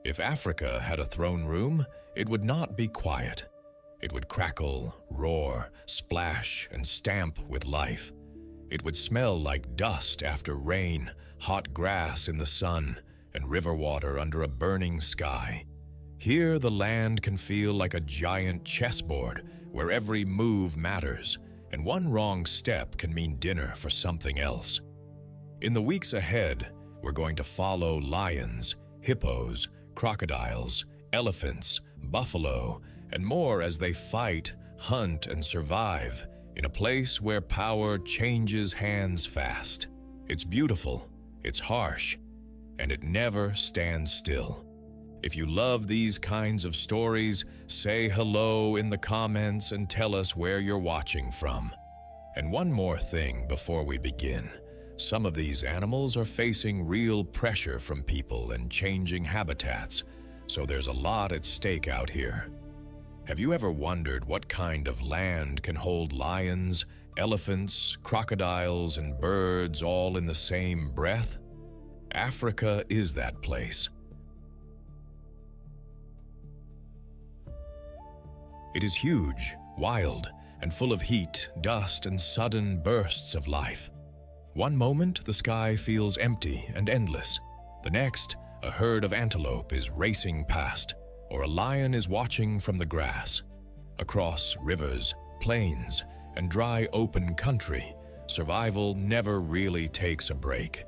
If Africa had a throne room, it would not be quiet. It would crackle, roar, splash, and stamp with life. It would smell like dust after rain, hot grass in the sun, and river water under a burning sky. Here, the land can feel like a giant chessboard where every move matters, and one wrong step can mean dinner for something else. In the weeks ahead, we're going to follow lions, hippos, crocodiles, elephants, buffalo, and more as they fight, hunt, and survive in a place where power changes hands fast. It's beautiful, it's harsh, and it never stands still. If you love these kinds of stories, say hello in the comments and tell us where you're watching from. And one more thing before we begin. Some of these animals are facing real pressure from people and changing habitats, so there's a lot at stake out here. Have you ever wondered what kind of land can hold lions, elephants, crocodiles, and birds all in the same breath? Africa is that place. It is huge, wild, and full of heat, dust, and sudden bursts of life. One moment, the sky feels empty and endless. The next, a herd of antelope is racing past, or a lion is watching from the grass. Across rivers, plains, and dry open country, survival never really takes a break.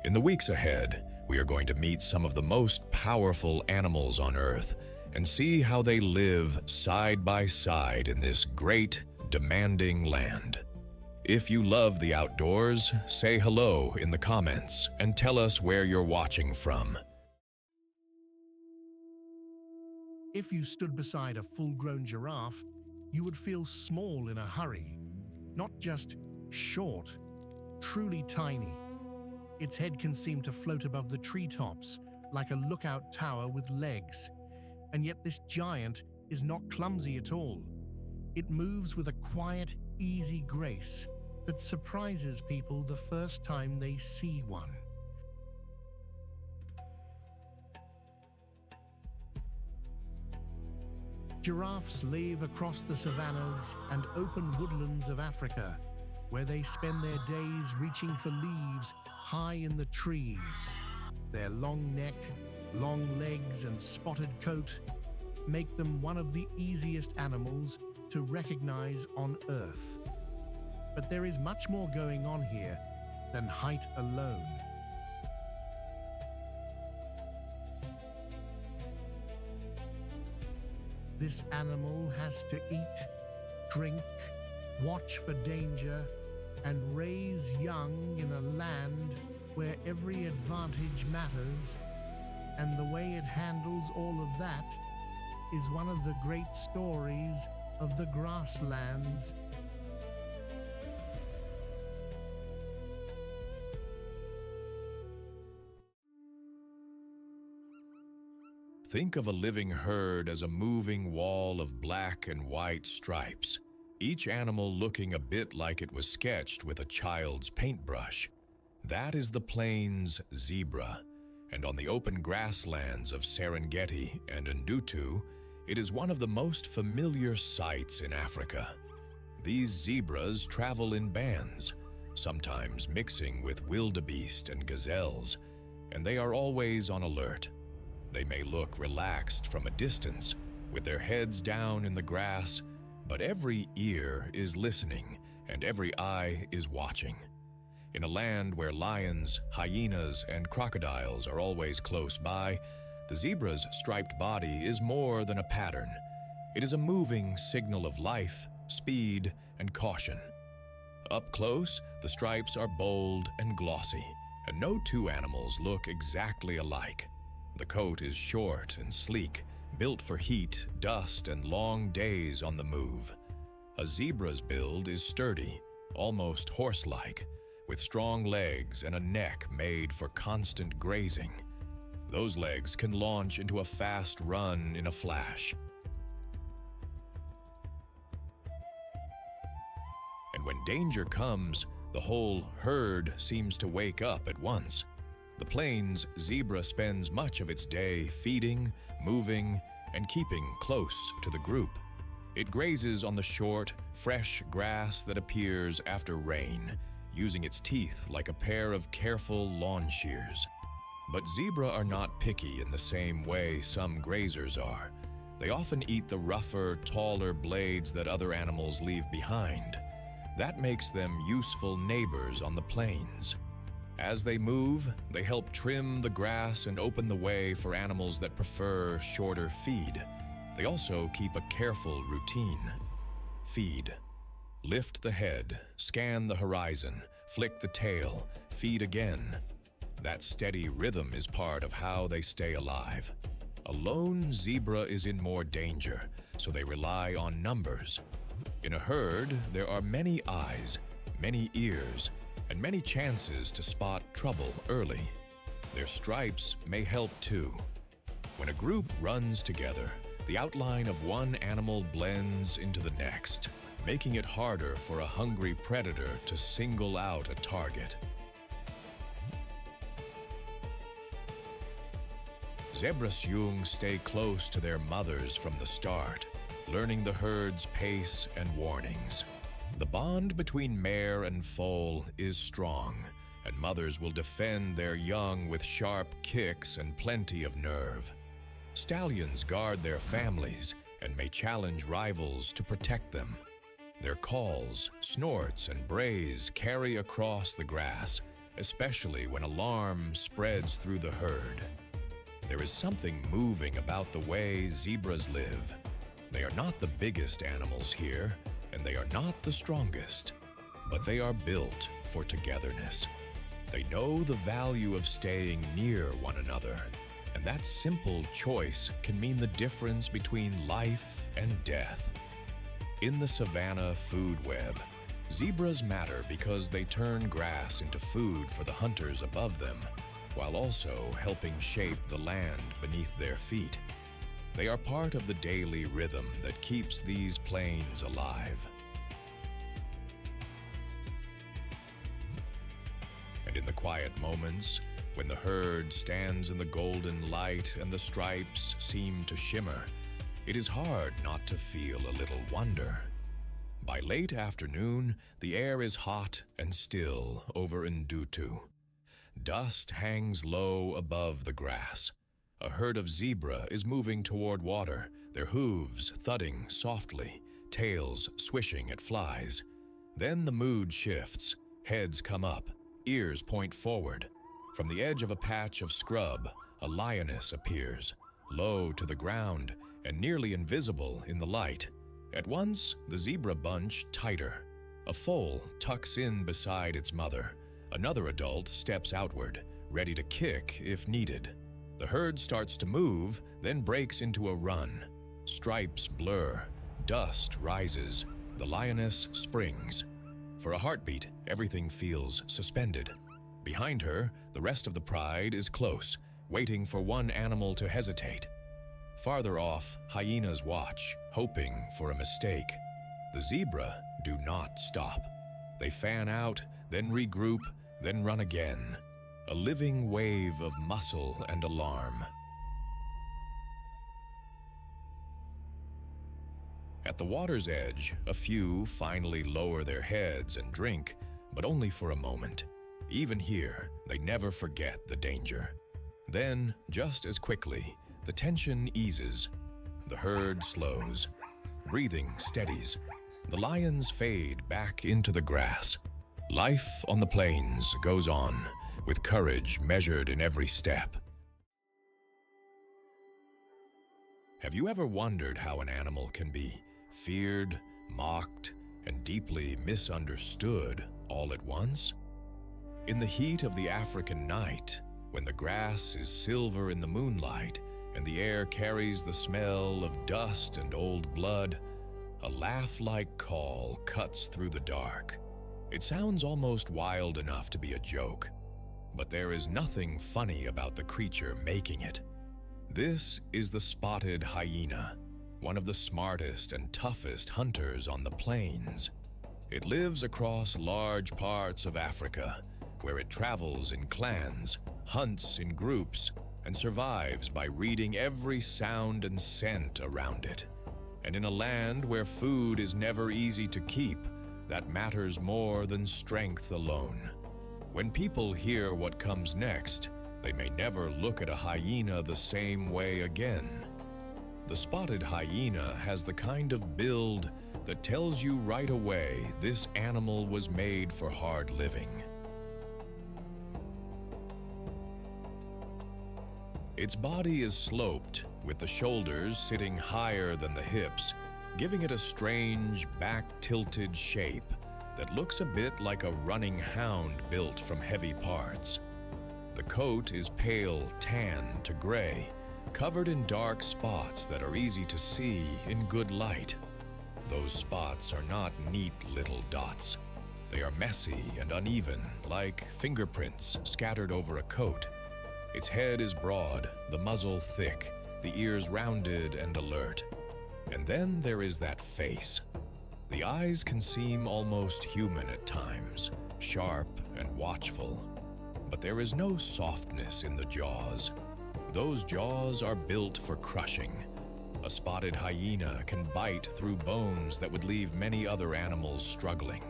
In the weeks ahead, we are going to meet some of the most powerful animals on Earth and see how they live side by side in this great, demanding land. If you love the outdoors, say hello in the comments and tell us where you're watching from. If you stood beside a full-grown giraffe, you would feel small in a hurry. Not just short, truly tiny. Its head can seem to float above the treetops, like a lookout tower with legs. And yet this giant is not clumsy at all. It moves with a quiet, easy grace that surprises people the first time they see one. Giraffes live across the savannas and open woodlands of Africa, where they spend their days reaching for leaves high in the trees. Their long neck, long legs, and spotted coat make them one of the easiest animals to recognize on Earth. But there is much more going on here than height alone. This animal has to eat, drink, watch for danger, and raise young in a land where every advantage matters, and the way it handles all of that is one of the great stories of the grasslands. Think of a living herd as a moving wall of black and white stripes, each animal looking a bit like it was sketched with a child's paintbrush. That is the plains zebra, and on the open grasslands of Serengeti and Ndutu, it is one of the most familiar sights in Africa. These zebras travel in bands, sometimes mixing with wildebeest and gazelles, and they are always on alert. They may look relaxed from a distance, with their heads down in the grass, but every ear is listening and every eye is watching. In a land where lions, hyenas, and crocodiles are always close by, the zebra's striped body is more than a pattern. It is a moving signal of life, speed, and caution. Up close, the stripes are bold and glossy, and no two animals look exactly alike. The coat is short and sleek, built for heat, dust, and long days on the move. A zebra's build is sturdy, almost horse-like, with strong legs and a neck made for constant grazing. Those legs can launch into a fast run in a flash. And when danger comes, the whole herd seems to wake up at once. The plains zebra spends much of its day feeding, moving, and keeping close to the group. It grazes on the short, fresh grass that appears after rain, using its teeth like a pair of careful lawn shears. But zebra are not picky in the same way some grazers are. They often eat the rougher, taller blades that other animals leave behind. That makes them useful neighbors on the plains. As they move, they help trim the grass and open the way for animals that prefer shorter feed. They also keep a careful routine. Feed. Lift the head, scan the horizon, flick the tail, feed again. That steady rhythm is part of how they stay alive. A lone zebra is in more danger, so they rely on numbers. In a herd, there are many eyes, many ears, and many chances to spot trouble early. Their stripes may help too. When a group runs together, the outline of one animal blends into the next, making it harder for a hungry predator to single out a target. Zebras young stay close to their mothers from the start, learning the herd's pace and warnings. The bond between mare and foal is strong, and mothers will defend their young with sharp kicks and plenty of nerve. Stallions guard their families and may challenge rivals to protect them. Their calls, snorts, and brays carry across the grass, especially when alarm spreads through the herd. There is something moving about the way zebras live. They are not the biggest animals here, and they are not the strongest, but they are built for togetherness. They know the value of staying near one another, and that simple choice can mean the difference between life and death. In the savannah food web, zebras matter because they turn grass into food for the hunters above them, while also helping shape the land beneath their feet. They are part of the daily rhythm that keeps these plains alive. And in the quiet moments, when the herd stands in the golden light and the stripes seem to shimmer, it is hard not to feel a little wonder. By late afternoon, the air is hot and still over Ndutu. Dust hangs low above the grass. A herd of zebra is moving toward water, their hooves thudding softly, tails swishing at flies. Then the mood shifts. Heads come up, ears point forward. From the edge of a patch of scrub, a lioness appears, low to the ground and nearly invisible in the light. At once, the zebra bunch tighter. A foal tucks in beside its mother. Another adult steps outward, ready to kick if needed. The herd starts to move, then breaks into a run. Stripes blur, dust rises, the lioness springs. For a heartbeat, everything feels suspended. Behind her, the rest of the pride is close, waiting for one animal to hesitate. Farther off, hyenas watch, hoping for a mistake. The zebra do not stop. They fan out, then regroup, then run again. A living wave of muscle and alarm. At the water's edge, a few finally lower their heads and drink, but only for a moment. Even here, they never forget the danger. Then, just as quickly, the tension eases. The herd slows. Breathing steadies. The lions fade back into the grass. Life on the plains goes on, with courage measured in every step. Have you ever wondered how an animal can be feared, mocked, and deeply misunderstood all at once? In the heat of the African night, when the grass is silver in the moonlight and the air carries the smell of dust and old blood, a laugh-like call cuts through the dark. It sounds almost wild enough to be a joke, but there is nothing funny about the creature making it. This is the spotted hyena, one of the smartest and toughest hunters on the plains. It lives across large parts of Africa, where it travels in clans, hunts in groups, and survives by reading every sound and scent around it. And in a land where food is never easy to keep, that matters more than strength alone. When people hear what comes next, they may never look at a hyena the same way again. The spotted hyena has the kind of build that tells you right away this animal was made for hard living. Its body is sloped, with the shoulders sitting higher than the hips, giving it a strange, back-tilted shape that looks a bit like a running hound built from heavy parts. The coat is pale tan to gray, covered in dark spots that are easy to see in good light. Those spots are not neat little dots. They are messy and uneven, like fingerprints scattered over a coat. Its head is broad, the muzzle thick, the ears rounded and alert. And then there is that face. The eyes can seem almost human at times, sharp and watchful. But there is no softness in the jaws. Those jaws are built for crushing. A spotted hyena can bite through bones that would leave many other animals struggling.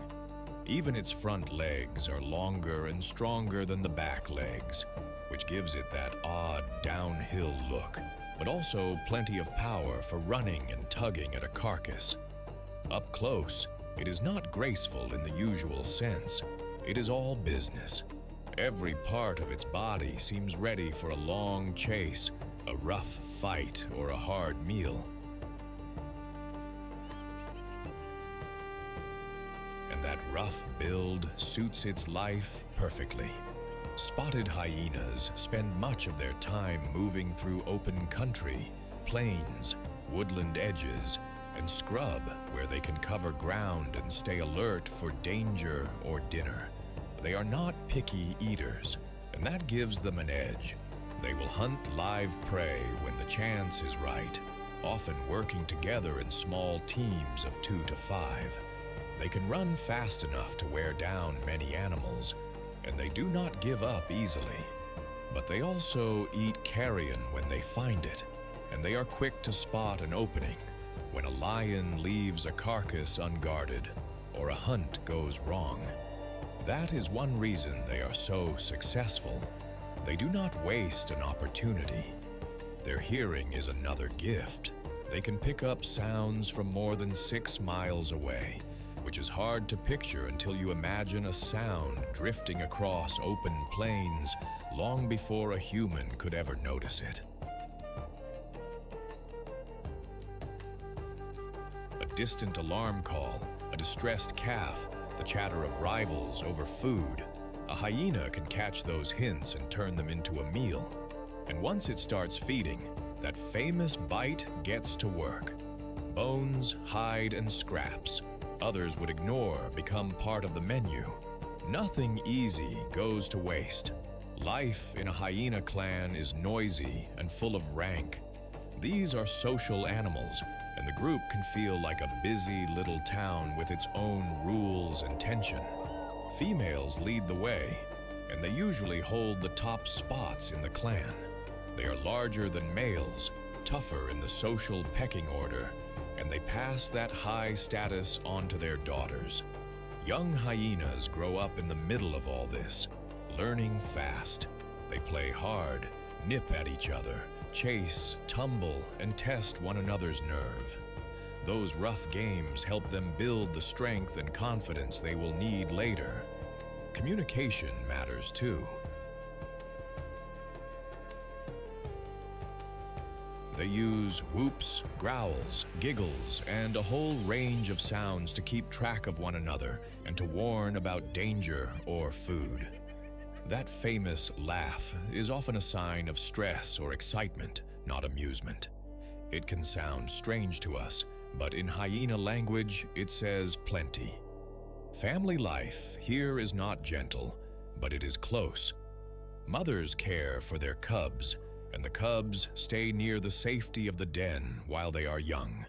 Even its front legs are longer and stronger than the back legs, which gives it that odd downhill look, but also plenty of power for running and tugging at a carcass. Up close, it is not graceful in the usual sense. It is all business. Every part of its body seems ready for a long chase, a rough fight, or a hard meal. And that rough build suits its life perfectly. Spotted hyenas spend much of their time moving through open country, plains, woodland edges, and scrub where they can cover ground and stay alert for danger or dinner. They are not picky eaters, and that gives them an edge. They will hunt live prey when the chance is right, often working together in small teams of 2 to 5. They can run fast enough to wear down many animals, and they do not give up easily. But they also eat carrion when they find it, and they are quick to spot an opening when a lion leaves a carcass unguarded or a hunt goes wrong. That is one reason they are so successful. They do not waste an opportunity. Their hearing is another gift. They can pick up sounds from more than 6 miles away, which is hard to picture until you imagine a sound drifting across open plains long before a human could ever notice it. A distant alarm call, a distressed calf, the chatter of rivals over food. A hyena can catch those hints and turn them into a meal. And once it starts feeding, that famous bite gets to work. Bones, hide, and scraps. Others would ignore become part of the menu. Nothing easy goes to waste. Life in a hyena clan is noisy and full of rank. These are social animals, and the group can feel like a busy little town with its own rules and tension. Females lead the way, and they usually hold the top spots in the clan. They are larger than males, tougher in the social pecking order, and they pass that high status on to their daughters. Young hyenas grow up in the middle of all this, learning fast. They play hard, nip at each other, chase, tumble, and test one another's nerve. Those rough games help them build the strength and confidence they will need later. Communication matters too. They use whoops, growls, giggles, and a whole range of sounds to keep track of one another and to warn about danger or food. That famous laugh is often a sign of stress or excitement, not amusement. It can sound strange to us, but in hyena language, it says plenty. Family life here is not gentle, but it is close. Mothers care for their cubs, and the cubs stay near the safety of the den while they are young.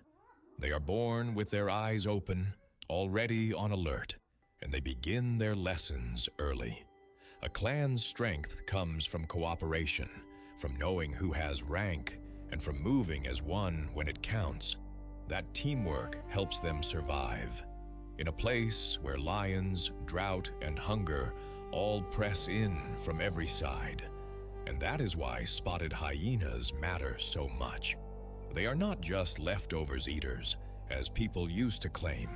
They are born with their eyes open, already on alert, and they begin their lessons early. A clan's strength comes from cooperation, from knowing who has rank, and from moving as one when it counts. That teamwork helps them survive. In a place where lions, drought, and hunger all press in from every side. And that is why spotted hyenas matter so much. They are not just leftovers eaters, as people used to claim.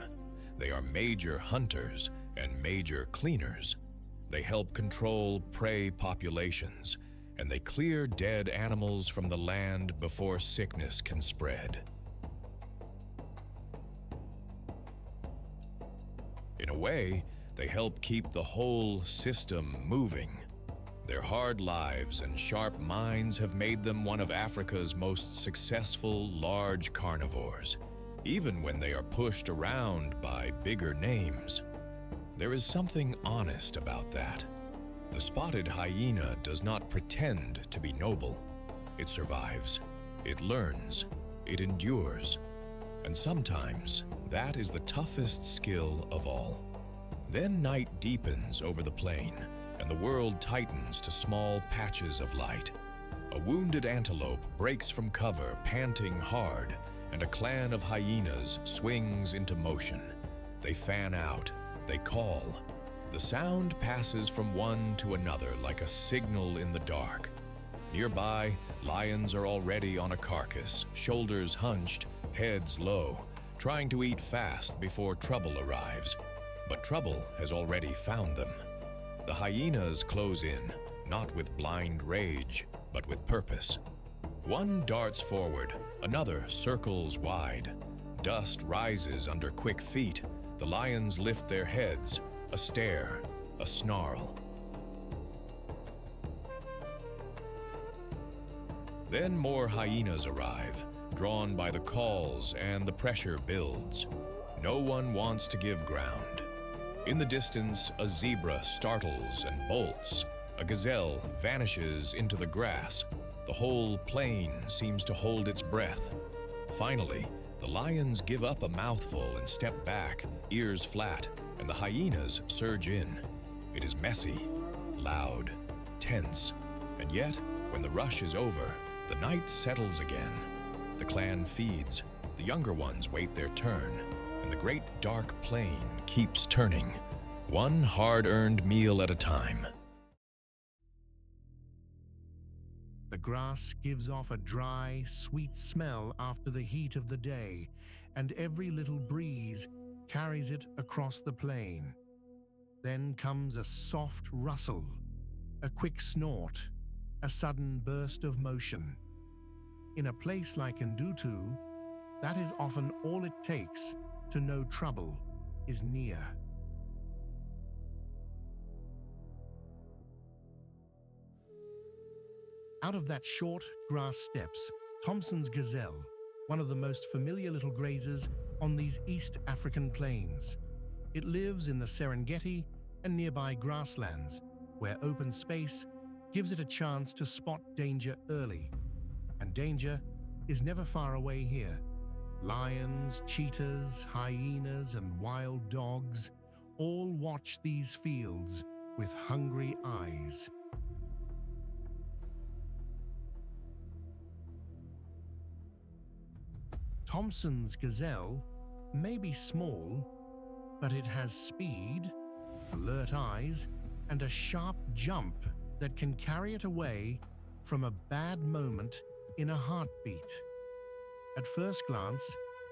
They are major hunters and major cleaners. They help control prey populations, and they clear dead animals from the land before sickness can spread. In a way, they help keep the whole system moving. Their hard lives and sharp minds have made them one of Africa's most successful large carnivores, even when they are pushed around by bigger names. There is something honest about that. The spotted hyena does not pretend to be noble. It survives, it learns, it endures. And sometimes, that is the toughest skill of all. Then night deepens over the plain, and the world tightens to small patches of light. A wounded antelope breaks from cover, panting hard, and a clan of hyenas swings into motion. They fan out, they call. The sound passes from one to another like a signal in the dark. Nearby, lions are already on a carcass, shoulders hunched, heads low, trying to eat fast before trouble arrives. But trouble has already found them. The hyenas close in, not with blind rage, but with purpose. One darts forward, another circles wide. Dust rises under quick feet. The lions lift their heads, a stare, a snarl. Then more hyenas arrive, drawn by the calls, and the pressure builds. No one wants to give ground. In the distance, a zebra startles and bolts. A gazelle vanishes into the grass. The whole plain seems to hold its breath. Finally, the lions give up a mouthful and step back, ears flat, and the hyenas surge in. It is messy, loud, tense, and yet, when the rush is over, the night settles again. The clan feeds, the younger ones wait their turn, and the great dark plain keeps turning, one hard-earned meal at a time. The grass gives off a dry, sweet smell after the heat of the day, and every little breeze carries it across the plain. Then comes a soft rustle, a quick snort, a sudden burst of motion. In a place like Ndutu, that is often all it takes to know trouble is near. Out of that short grass steps Thompson's gazelle, one of the most familiar little grazers on these East African plains. It lives in the Serengeti and nearby grasslands, where open space gives it a chance to spot danger early. And danger is never far away here. Lions, cheetahs, hyenas, and wild dogs all watch these fields with hungry eyes. Thompson's gazelle may be small, but it has speed, alert eyes, and a sharp jump that can carry it away from a bad moment in a heartbeat. At first glance,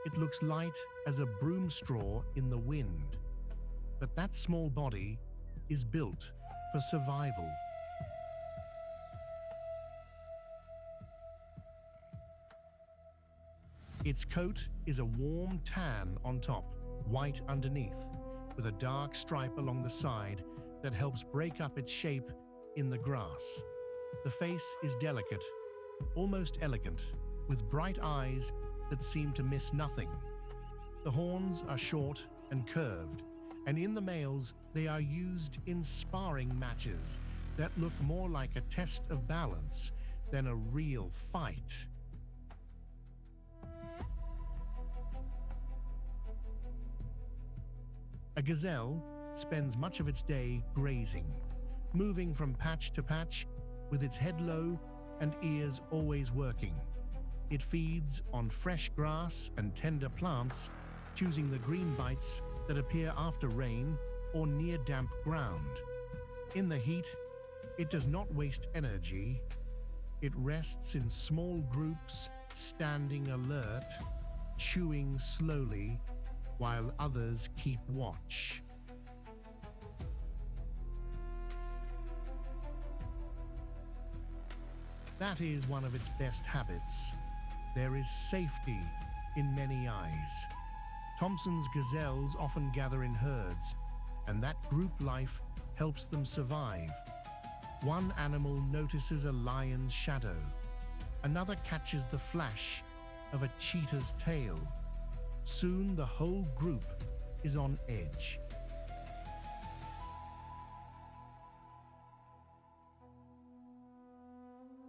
it looks light as a broom straw in the wind, but that small body is built for survival. Its coat is a warm tan on top, white underneath, with a dark stripe along the side that helps break up its shape in the grass. The face is delicate, almost elegant, with bright eyes that seem to miss nothing. The horns are short and curved, and in the males they are used in sparring matches that look more like a test of balance than a real fight. A gazelle spends much of its day grazing, moving from patch to patch with its head low and ears always working. It feeds on fresh grass and tender plants, choosing the green bites that appear after rain or near damp ground. In the heat, it does not waste energy. It rests in small groups, standing alert, chewing slowly, while others keep watch. That is one of its best habits. There is safety in many eyes. Thompson's gazelles often gather in herds, and that group life helps them survive. One animal notices a lion's shadow. Another catches the flash of a cheetah's tail. Soon the whole group is on edge.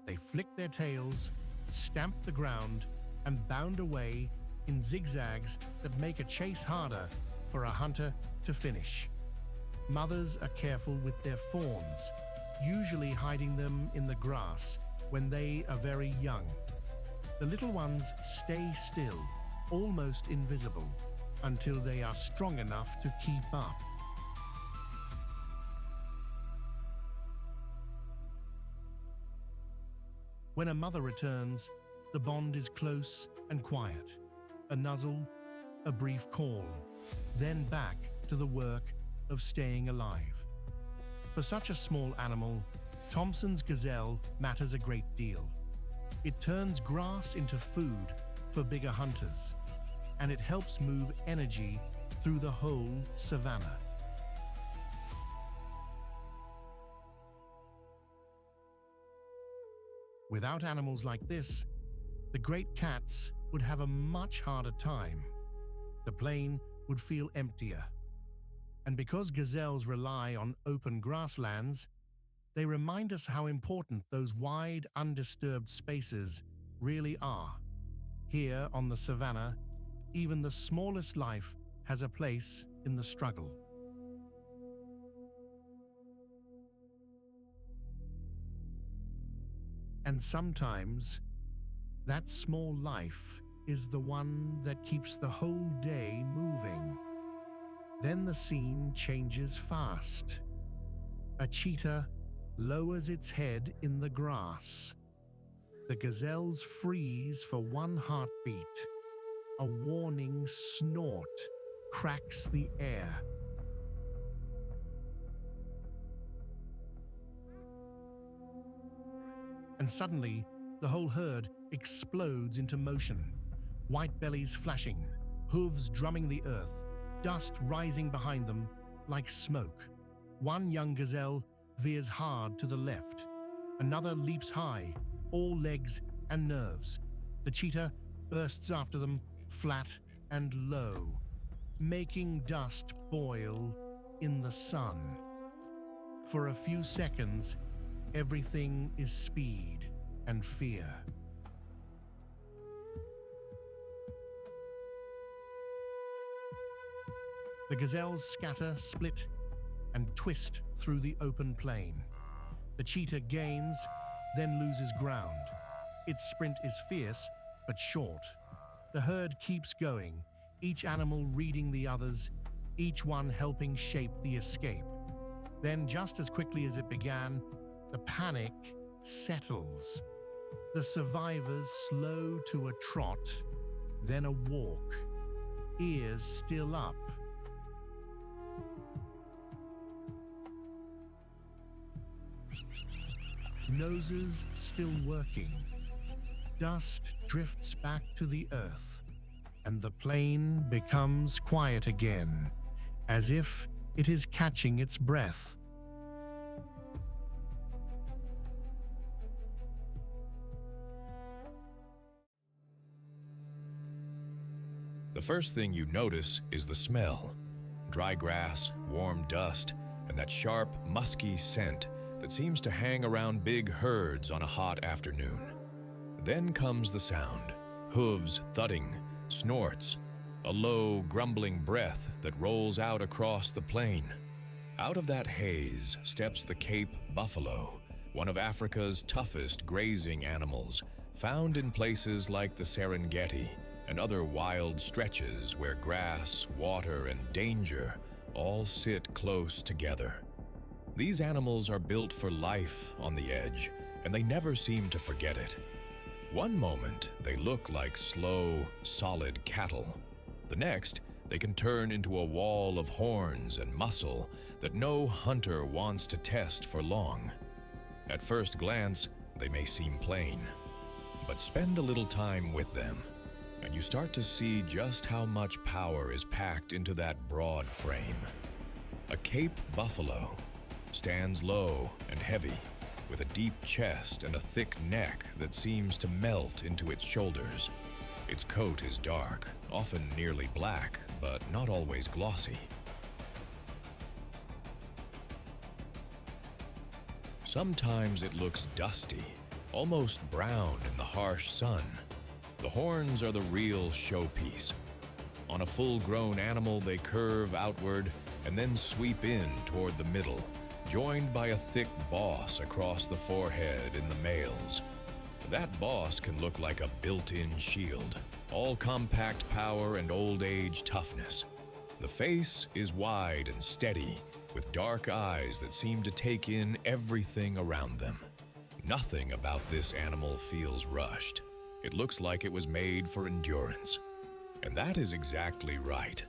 They flick their tails, stamp the ground, and bound away in zigzags that make a chase harder for a hunter to finish. Mothers are careful with their fawns, usually hiding them in the grass when they are very young. The little ones stay still, almost invisible, until they are strong enough to keep up. When a mother returns, the bond is close and quiet. A nuzzle, a brief call, then back to the work of staying alive. For such a small animal, Thompson's gazelle matters a great deal. It turns grass into food for bigger hunters, and it helps move energy through the whole savannah. Without animals like this, the great cats would have a much harder time. The plain would feel emptier. And because gazelles rely on open grasslands, they remind us how important those wide, undisturbed spaces really are. Here on the savannah, even the smallest life has a place in the struggle. And sometimes, that small life is the one that keeps the whole day moving. Then the scene changes fast. A cheetah lowers its head in the grass. The gazelles freeze for one heartbeat. A warning snort cracks the air. And suddenly, the whole herd explodes into motion. White bellies flashing, hooves drumming the earth, dust rising behind them like smoke. One young gazelle veers hard to the left. Another leaps high, all legs and nerves. The cheetah bursts after them, flat and low, making dust boil in the sun. For a few seconds, everything is speed and fear. The gazelles scatter, split, and twist through the open plain. The cheetah gains, then loses ground. Its sprint is fierce, but short. The herd keeps going, each animal reading the others, each one helping shape the escape. Then, just as quickly as it began, the panic settles. The survivors slow to a trot, then a walk, ears still up. Noses still working. Dust drifts back to the earth, and the plain becomes quiet again, as if it is catching its breath. The first thing you notice is the smell. Dry grass, warm dust, and that sharp, musky scent that seems to hang around big herds on a hot afternoon. Then comes the sound. Hooves thudding, snorts, a low, grumbling breath that rolls out across the plain. Out of that haze steps the Cape buffalo, one of Africa's toughest grazing animals, found in places like the Serengeti and other wild stretches where grass, water, and danger all sit close together. These animals are built for life on the edge, and they never seem to forget it. One moment, they look like slow, solid cattle. The next, they can turn into a wall of horns and muscle that no hunter wants to test for long. At first glance, they may seem plain, but spend a little time with them, and you start to see just how much power is packed into that broad frame. A Cape buffalo stands low and heavy, with a deep chest and a thick neck that seems to melt into its shoulders. Its coat is dark, often nearly black, but not always glossy. Sometimes it looks dusty, almost brown in the harsh sun. The horns are the real showpiece. On a full-grown animal, they curve outward and then sweep in toward the middle, joined by a thick boss across the forehead in the males. That boss can look like a built-in shield, all compact power and old age toughness. The face is wide and steady, with dark eyes that seem to take in everything around them. Nothing about this animal feels rushed. It looks like it was made for endurance. And that is exactly right.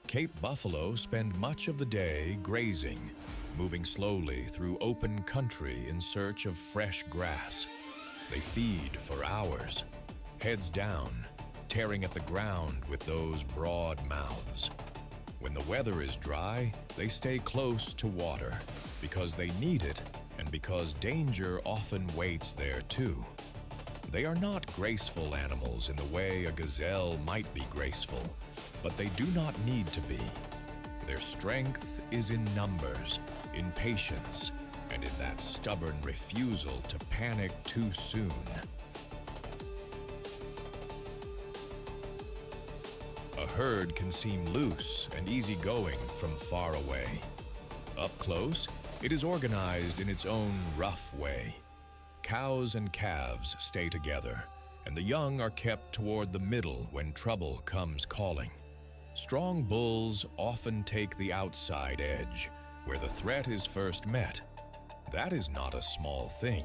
Cape buffalo spend much of the day grazing, moving slowly through open country in search of fresh grass. They feed for hours, heads down, tearing at the ground with those broad mouths. When the weather is dry, they stay close to water because they need it and because danger often waits there too. They are not graceful animals in the way a gazelle might be graceful, but they do not need to be. Their strength is in numbers, in patience, and in that stubborn refusal to panic too soon. A herd can seem loose and easygoing from far away. Up close, it is organized in its own rough way. Cows and calves stay together, and the young are kept toward the middle when trouble comes calling. Strong bulls often take the outside edge, where the threat is first met. That is not a small thing.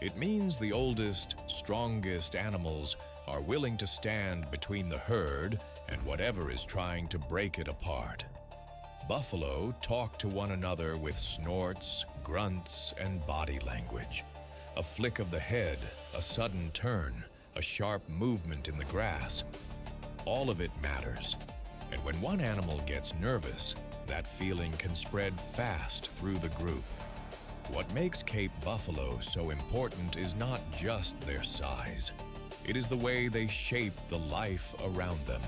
It means the oldest, strongest animals are willing to stand between the herd and whatever is trying to break it apart. Buffalo talk to one another with snorts, grunts, and body language. A flick of the head, a sudden turn, a sharp movement in the grass. All of it matters. And when one animal gets nervous, that feeling can spread fast through the group. What makes Cape buffalo so important is not just their size. It is the way they shape the life around them.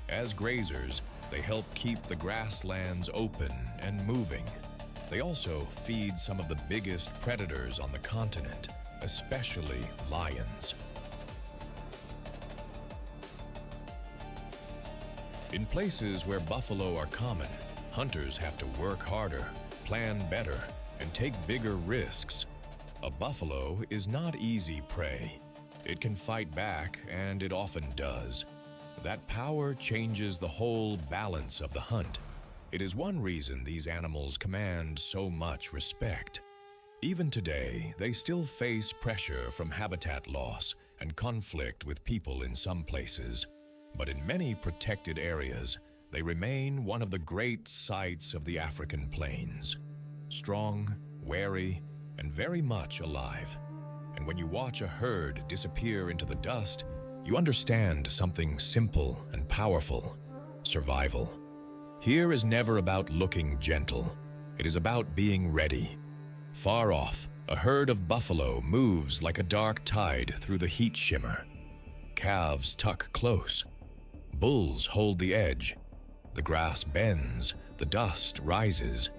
As grazers, they help keep the grasslands open and moving. They also feed some of the biggest predators on the continent, especially lions. In places where buffalo are common, hunters have to work harder, plan better, and take bigger risks. A buffalo is not easy prey. It can fight back, and it often does. That power changes the whole balance of the hunt. It is one reason these animals command so much respect. Even today, they still face pressure from habitat loss and conflict with people in some places. But in many protected areas, they remain one of the great sights of the African plains. Strong, wary, and very much alive. And when you watch a herd disappear into the dust, you understand something simple and powerful: survival. Here is never about looking gentle. It is about being ready. Far off, a herd of buffalo moves like a dark tide through the heat shimmer. Calves tuck close. Bulls hold the edge. The grass bends, the dust rises,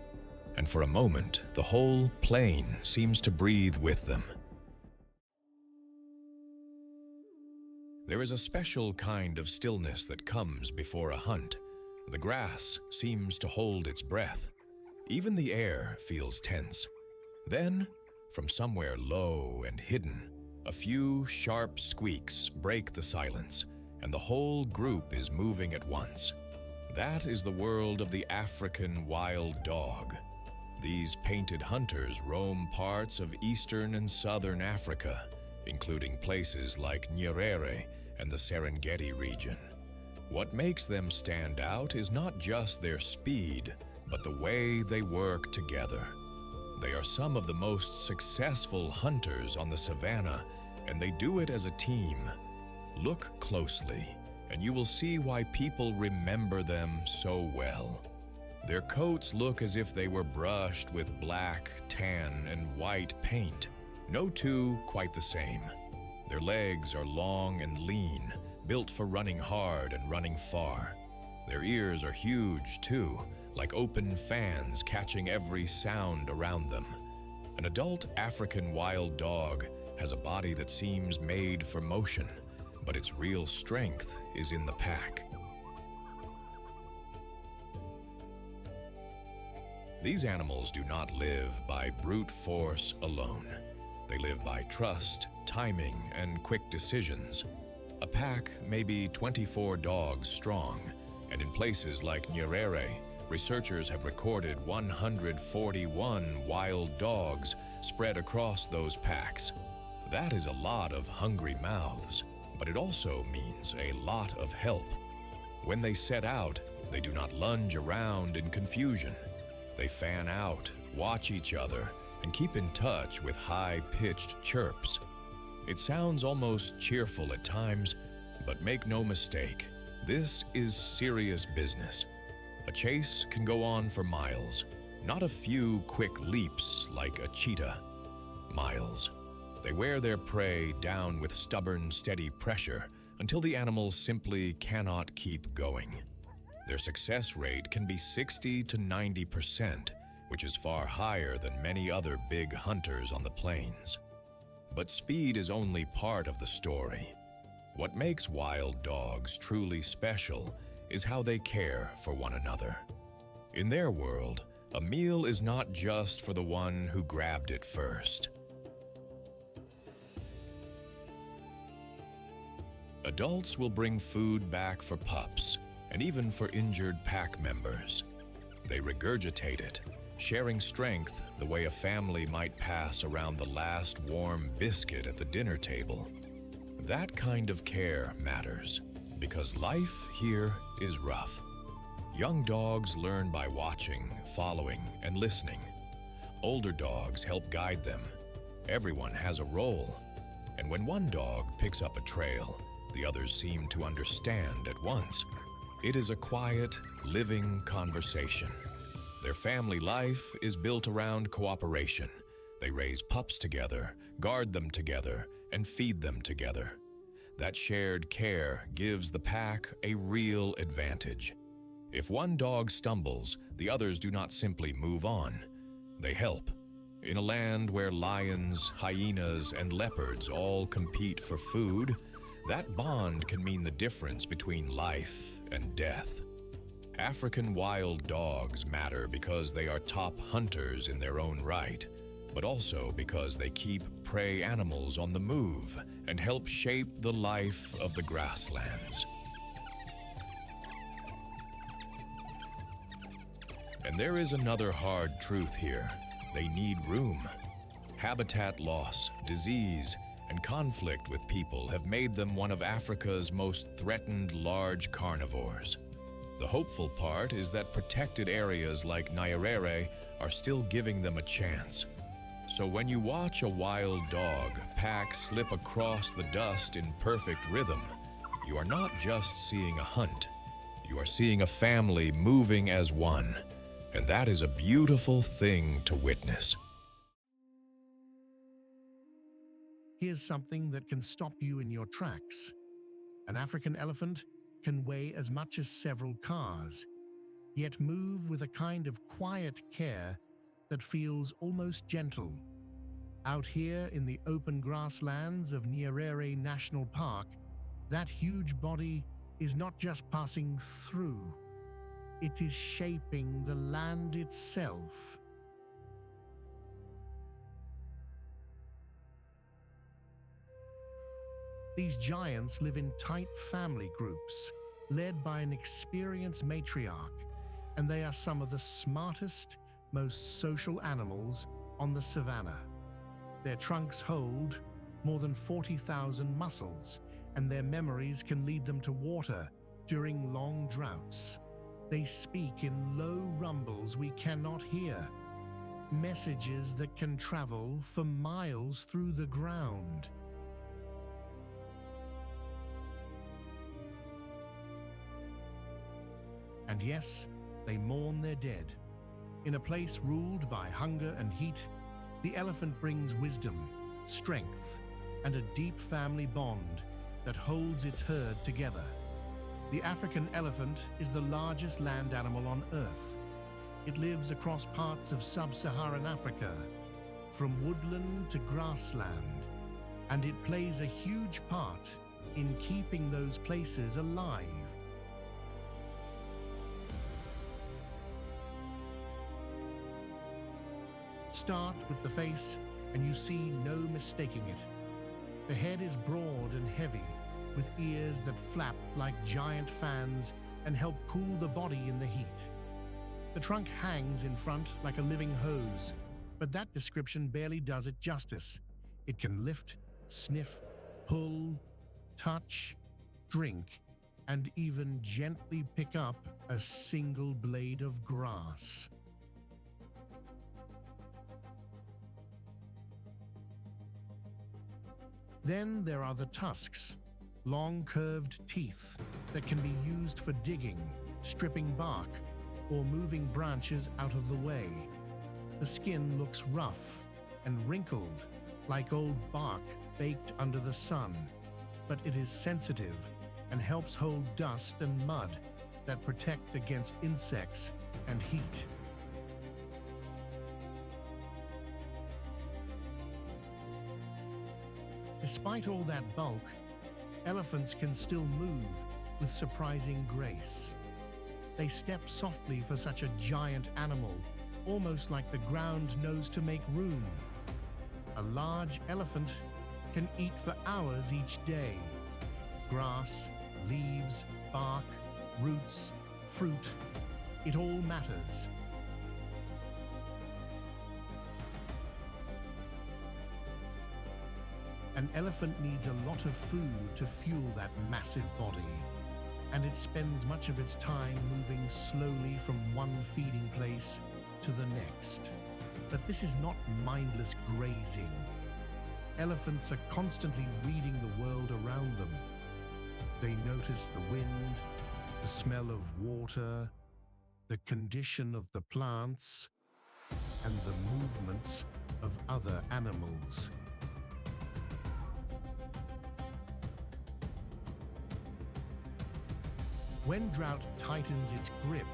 and for a moment, the whole plain seems to breathe with them. There is a special kind of stillness that comes before a hunt. The grass seems to hold its breath. Even the air feels tense. Then, from somewhere low and hidden, a few sharp squeaks break the silence, and the whole group is moving at once. That is the world of the African wild dog. These painted hunters roam parts of eastern and southern Africa, including places like Nyerere and the Serengeti region. What makes them stand out is not just their speed, but the way they work together. They are some of the most successful hunters on the savannah, and they do it as a team. Look closely, and you will see why people remember them so well. Their coats look as if they were brushed with black, tan, and white paint. No two quite the same. Their legs are long and lean, built for running hard and running far. Their ears are huge, too, like open fans catching every sound around them. An adult African wild dog has a body that seems made for motion, but its real strength is in the pack. These animals do not live by brute force alone. They live by trust, timing, and quick decisions. A pack may be 24 dogs strong, and in places like Nyerere, researchers have recorded 141 wild dogs spread across those packs. That is a lot of hungry mouths, but it also means a lot of help. When they set out, they do not lunge around in confusion. They fan out, watch each other, and keep in touch with high-pitched chirps. It sounds almost cheerful at times, but make no mistake, this is serious business. A chase can go on for miles, not a few quick leaps like a cheetah. Miles. They wear their prey down with stubborn, steady pressure until the animals simply cannot keep going. Their success rate can be 60 to 90%, which is far higher than many other big hunters on the plains. But speed is only part of the story. What makes wild dogs truly special is how they care for one another. In their world, a meal is not just for the one who grabbed it first. Adults will bring food back for pups, and even for injured pack members. They regurgitate it, sharing strength the way a family might pass around the last warm biscuit at the dinner table. That kind of care matters, because life here is rough. Young dogs learn by watching, following, and listening. Older dogs help guide them. Everyone has a role, and when one dog picks up a trail, the others seem to understand at once. It is a quiet, living conversation. Their family life is built around cooperation. They raise pups together, guard them together, and feed them together. That shared care gives the pack a real advantage. If one dog stumbles, the others do not simply move on. They help. In a land where lions, hyenas, and leopards all compete for food, that bond can mean the difference between life and death. African wild dogs matter because they are top hunters in their own right, but also because they keep prey animals on the move and help shape the life of the grasslands. And there is another hard truth here. They need room. Habitat loss, disease, and conflict with people have made them one of Africa's most threatened large carnivores. The hopeful part is that protected areas like Nyerere are still giving them a chance. So when you watch a wild dog pack slip across the dust in perfect rhythm, you are not just seeing a hunt. You are seeing a family moving as one, and that is a beautiful thing to witness. Here's something that can stop you in your tracks. An African elephant can weigh as much as several cars, yet move with a kind of quiet care that feels almost gentle. Out here in the open grasslands of Nyerere National Park, that huge body is not just passing through. It is shaping the land itself. These giants live in tight family groups, led by an experienced matriarch, and they are some of the smartest, most social animals on the savannah. Their trunks hold more than 40,000 muscles, and their memories can lead them to water during long droughts. They speak in low rumbles we cannot hear, messages that can travel for miles through the ground. And yes, they mourn their dead. In a place ruled by hunger and heat, the elephant brings wisdom, strength, and a deep family bond that holds its herd together. The African elephant is the largest land animal on Earth. It lives across parts of sub-Saharan Africa, from woodland to grassland, and it plays a huge part in keeping those places alive. Start with the face, and you see no mistaking it. The head is broad and heavy, with ears that flap like giant fans and help cool the body in the heat. The trunk hangs in front like a living hose, but that description barely does it justice. It can lift, sniff, pull, touch, drink, and even gently pick up a single blade of grass. Then there are the tusks, long curved teeth that can be used for digging, stripping bark, or moving branches out of the way. The skin looks rough and wrinkled, like old bark baked under the sun, but it is sensitive and helps hold dust and mud that protect against insects and heat. Despite all that bulk, elephants can still move with surprising grace. They step softly for such a giant animal, almost like the ground knows to make room. A large elephant can eat for hours each day. Grass, leaves, bark, roots, fruit, it all matters. An elephant needs a lot of food to fuel that massive body, and it spends much of its time moving slowly from one feeding place to the next. But this is not mindless grazing. Elephants are constantly reading the world around them. They notice the wind, the smell of water, the condition of the plants, and the movements of other animals. When drought tightens its grip,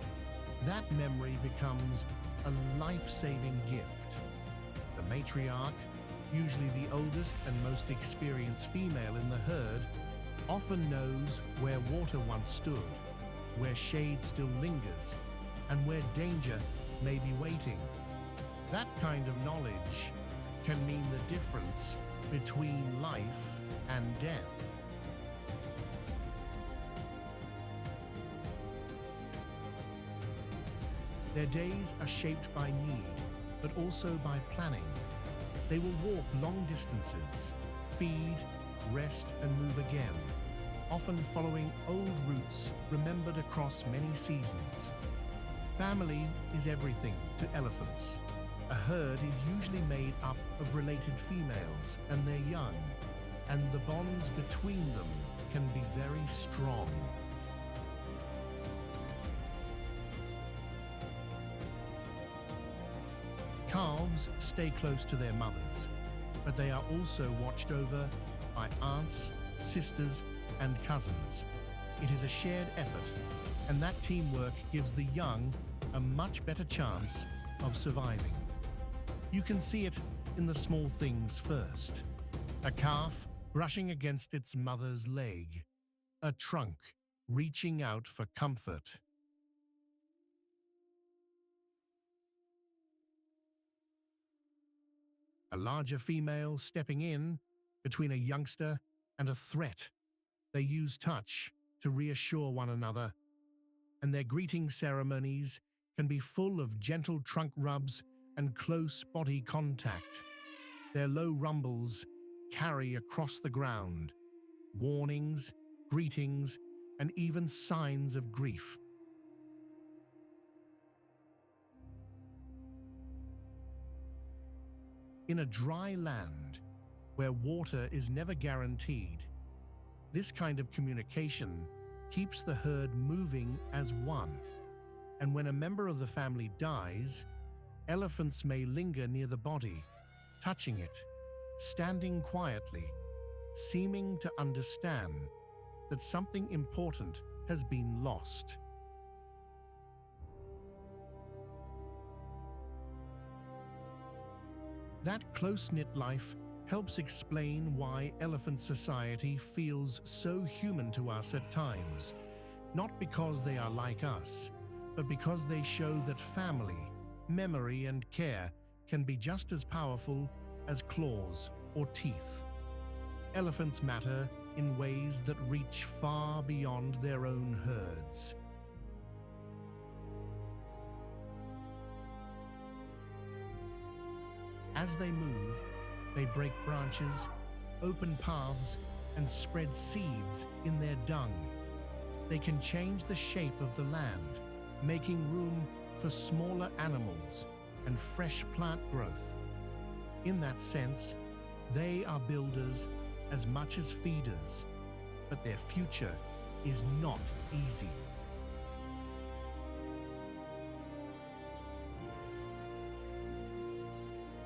that memory becomes a life-saving gift. The matriarch, usually the oldest and most experienced female in the herd, often knows where water once stood, where shade still lingers, and where danger may be waiting. That kind of knowledge can mean the difference between life and death. Their days are shaped by need, but also by planning. They will walk long distances, feed, rest, and move again, often following old routes remembered across many seasons. Family is everything to elephants. A herd is usually made up of related females and their young, and the bonds between them can be very strong. Calves stay close to their mothers, but they are also watched over by aunts, sisters, and cousins. It is a shared effort, and that teamwork gives the young a much better chance of surviving. You can see it in the small things first. A calf brushing against its mother's leg, a trunk reaching out for comfort, a larger female stepping in between a youngster and a threat. They use touch to reassure one another, and their greeting ceremonies can be full of gentle trunk rubs and close body contact. Their low rumbles carry across the ground, warnings, greetings, and even signs of grief. In a dry land where water is never guaranteed, this kind of communication keeps the herd moving as one. And when a member of the family dies, elephants may linger near the body, touching it, standing quietly, seeming to understand that something important has been lost. That close-knit life helps explain why elephant society feels so human to us at times, not because they are like us, but because they show that family, memory, and care can be just as powerful as claws or teeth. Elephants matter in ways that reach far beyond their own herds. As they move, they break branches, open paths, and spread seeds in their dung. They can change the shape of the land, making room for smaller animals and fresh plant growth. In that sense, they are builders as much as feeders, but their future is not easy.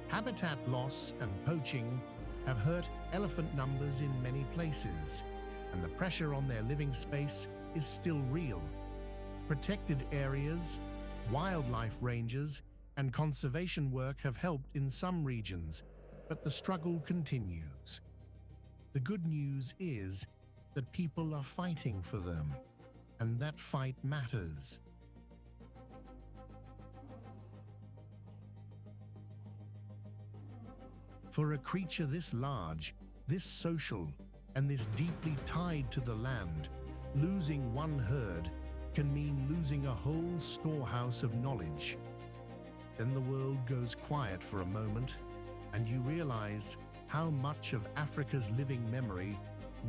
Habitat loss and poaching have hurt elephant numbers in many places, and the pressure on their living space is still real. Protected areas, wildlife ranges, and conservation work have helped in some regions, but the struggle continues. The good news is that people are fighting for them, and that fight matters. For a creature this large, this social, and this deeply tied to the land, losing one herd can mean losing a whole storehouse of knowledge. Then the world goes quiet for a moment, and you realize how much of Africa's living memory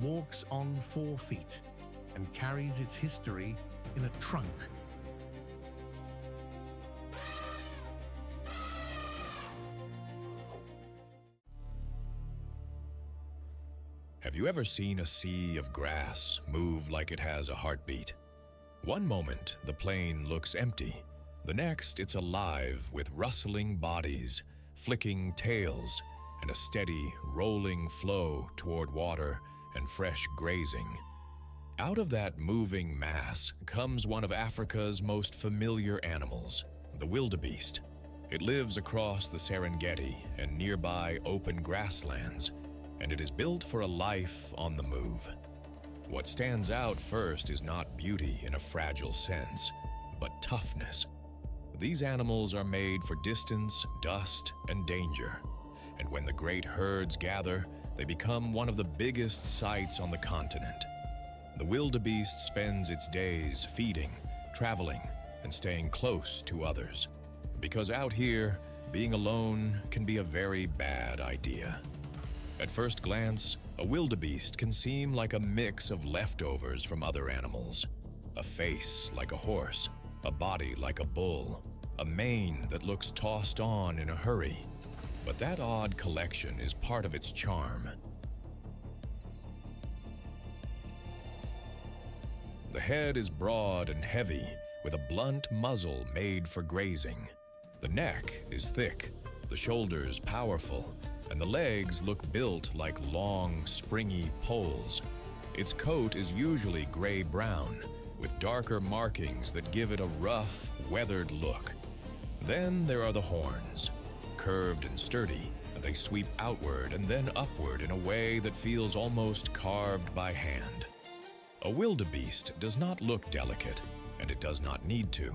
walks on 4 feet and carries its history in a trunk. Have you ever seen a sea of grass move like it has a heartbeat? One moment, the plain looks empty. The next, it's alive with rustling bodies, flicking tails, and a steady, rolling flow toward water and fresh grazing. Out of that moving mass comes one of Africa's most familiar animals, the wildebeest. It lives across the Serengeti and nearby open grasslands, and it is built for a life on the move. What stands out first is not beauty in a fragile sense, but toughness. These animals are made for distance, dust, and danger, and when the great herds gather, they become one of the biggest sights on the continent. The wildebeest spends its days feeding, traveling, and staying close to others, because out here, being alone can be a very bad idea. At first glance, a wildebeest can seem like a mix of leftovers from other animals. A face like a horse, a body like a bull, a mane that looks tossed on in a hurry. But that odd collection is part of its charm. The head is broad and heavy, with a blunt muzzle made for grazing. The neck is thick, the shoulders powerful, and the legs look built like long, springy poles. Its coat is usually gray-brown, with darker markings that give it a rough, weathered look. Then there are the horns. Curved and sturdy, they sweep outward and then upward in a way that feels almost carved by hand. A wildebeest does not look delicate, and it does not need to.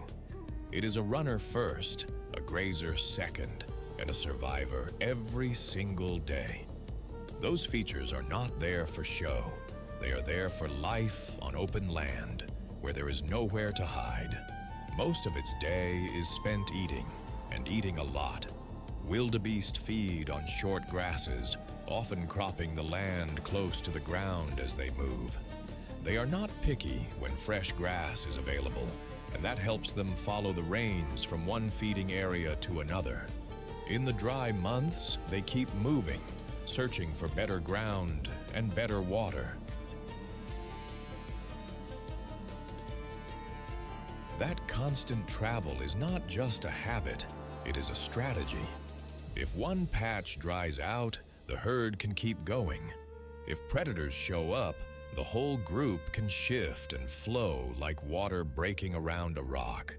It is a runner first, a grazer second, and a survivor every single day. Those features are not there for show. They are there for life on open land, where there is nowhere to hide. Most of its day is spent eating, and eating a lot. Wildebeest feed on short grasses, often cropping the land close to the ground as they move. They are not picky when fresh grass is available, and that helps them follow the rains from one feeding area to another. In the dry months, they keep moving, searching for better ground and better water. That constant travel is not just a habit, it is a strategy. If one patch dries out, the herd can keep going. If predators show up, the whole group can shift and flow like water breaking around a rock.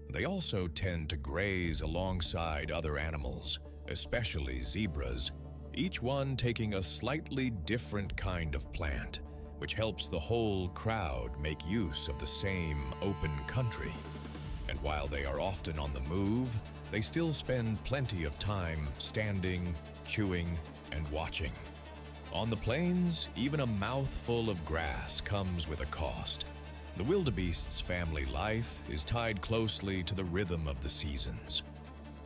They also tend to graze alongside other animals, especially zebras, each one taking a slightly different kind of plant, which helps the whole crowd make use of the same open country. And while they are often on the move, they still spend plenty of time standing, chewing, and watching. On the plains, even a mouthful of grass comes with a cost. The wildebeest's family life is tied closely to the rhythm of the seasons.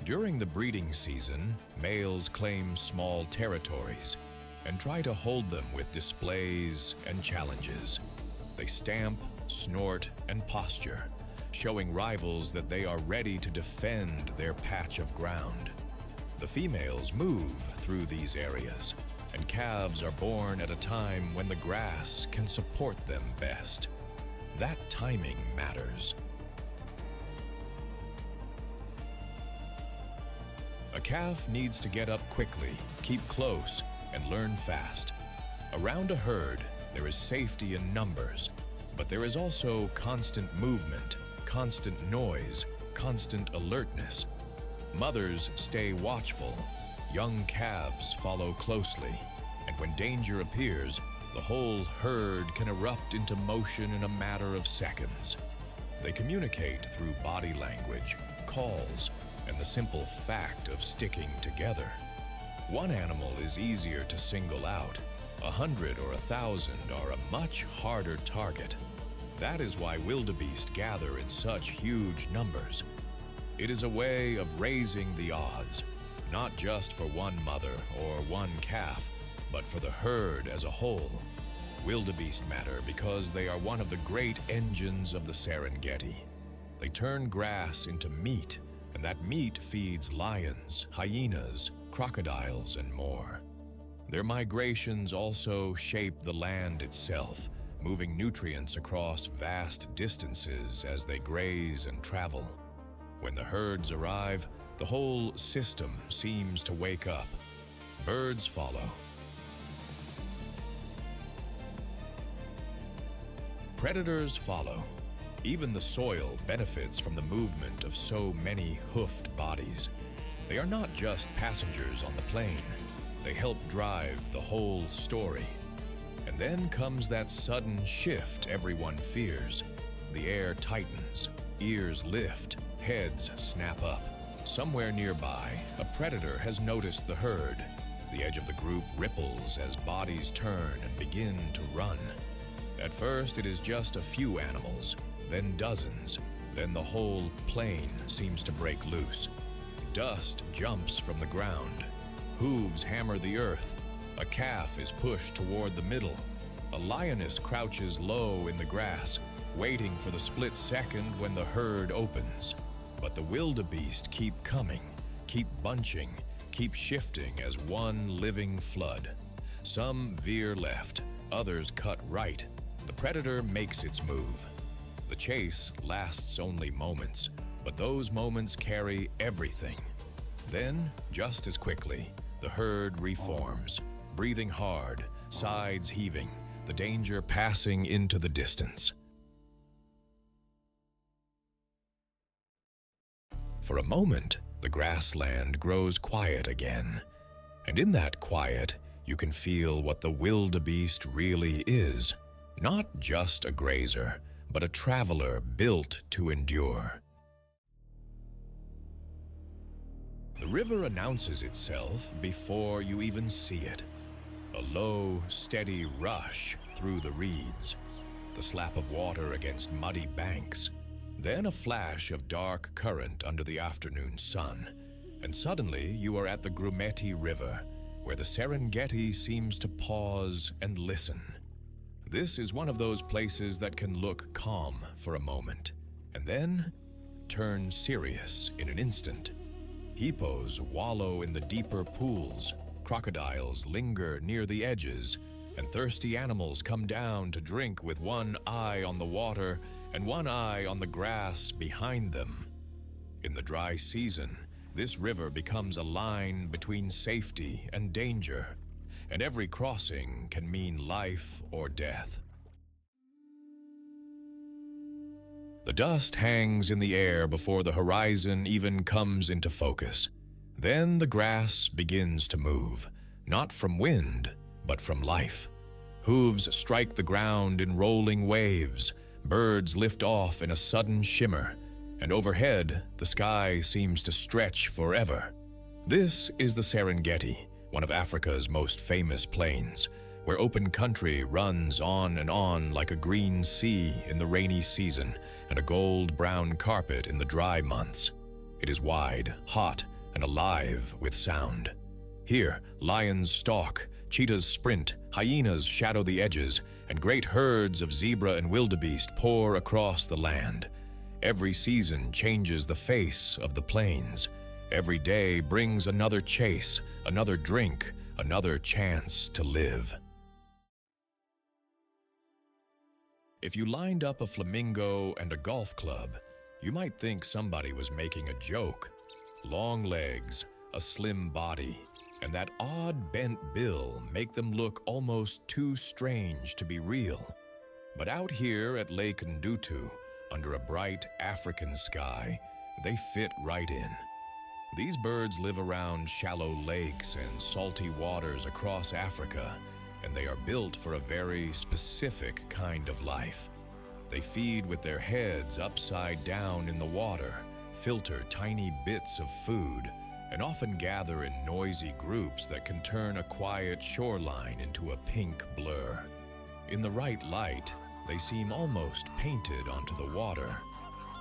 During the breeding season, males claim small territories and try to hold them with displays and challenges. They stamp, snort, and posture, showing rivals that they are ready to defend their patch of ground. The females move through these areas, and calves are born at a time when the grass can support them best. That timing matters. A calf needs to get up quickly, keep close, and learn fast. Around a herd, there is safety in numbers, but there is also constant movement, constant noise, constant alertness. Mothers stay watchful, young calves follow closely, and when danger appears, the whole herd can erupt into motion in a matter of seconds. They communicate through body language, calls, and the simple fact of sticking together. One animal is easier to single out. 100 or 1,000 are a much harder target. That is why wildebeest gather in such huge numbers. It is a way of raising the odds, not just for one mother or one calf, but for the herd as a whole. Wildebeest matter because they are one of the great engines of the Serengeti. They turn grass into meat, and that meat feeds lions, hyenas, crocodiles, and more. Their migrations also shape the land itself, moving nutrients across vast distances as they graze and travel. When the herds arrive, the whole system seems to wake up. Birds follow. Predators follow. Even the soil benefits from the movement of so many hoofed bodies. They are not just passengers on the plane. They help drive the whole story. And then comes that sudden shift everyone fears. The air tightens, ears lift, heads snap up. Somewhere nearby, a predator has noticed the herd. The edge of the group ripples as bodies turn and begin to run. At first, it is just a few animals, then dozens. Then the whole plain seems to break loose. Dust jumps from the ground. Hooves hammer the earth. A calf is pushed toward the middle. A lioness crouches low in the grass, waiting for the split second when the herd opens. But the wildebeest keep coming, keep bunching, keep shifting as one living flood. Some veer left, others cut right. The predator makes its move. The chase lasts only moments, but those moments carry everything. Then, just as quickly, the herd reforms, breathing hard, sides heaving, the danger passing into the distance. For a moment, the grassland grows quiet again, and in that quiet, you can feel what the wildebeest really is. Not just a grazer, but a traveler built to endure. The river announces itself before you even see it. A low, steady rush through the reeds, the slap of water against muddy banks, then a flash of dark current under the afternoon sun, and suddenly you are at the Grumeti River, where the Serengeti seems to pause and listen. This is one of those places that can look calm for a moment, and then turn serious in an instant. Hippos wallow in the deeper pools, crocodiles linger near the edges, and thirsty animals come down to drink with one eye on the water and one eye on the grass behind them. In the dry season, this river becomes a line between safety and danger, and every crossing can mean life or death. The dust hangs in the air before the horizon even comes into focus. Then the grass begins to move, not from wind, but from life. Hooves strike the ground in rolling waves, birds lift off in a sudden shimmer, and overhead the sky seems to stretch forever. This is the Serengeti, one of Africa's most famous plains, where open country runs on and on like a green sea in the rainy season and a gold-brown carpet in the dry months. It is wide, hot, and alive with sound. Here, lions stalk, cheetahs sprint, hyenas shadow the edges, and great herds of zebra and wildebeest pour across the land. Every season changes the face of the plains. Every day brings another chase, another drink, another chance to live. If you lined up a flamingo and a golf club, you might think somebody was making a joke. Long legs, a slim body, and that odd bent bill make them look almost too strange to be real. But out here at Lake Ndutu, under a bright African sky, they fit right in. These birds live around shallow lakes and salty waters across Africa, and they are built for a very specific kind of life. They feed with their heads upside down in the water, filter tiny bits of food, and often gather in noisy groups that can turn a quiet shoreline into a pink blur. In the right light, they seem almost painted onto the water,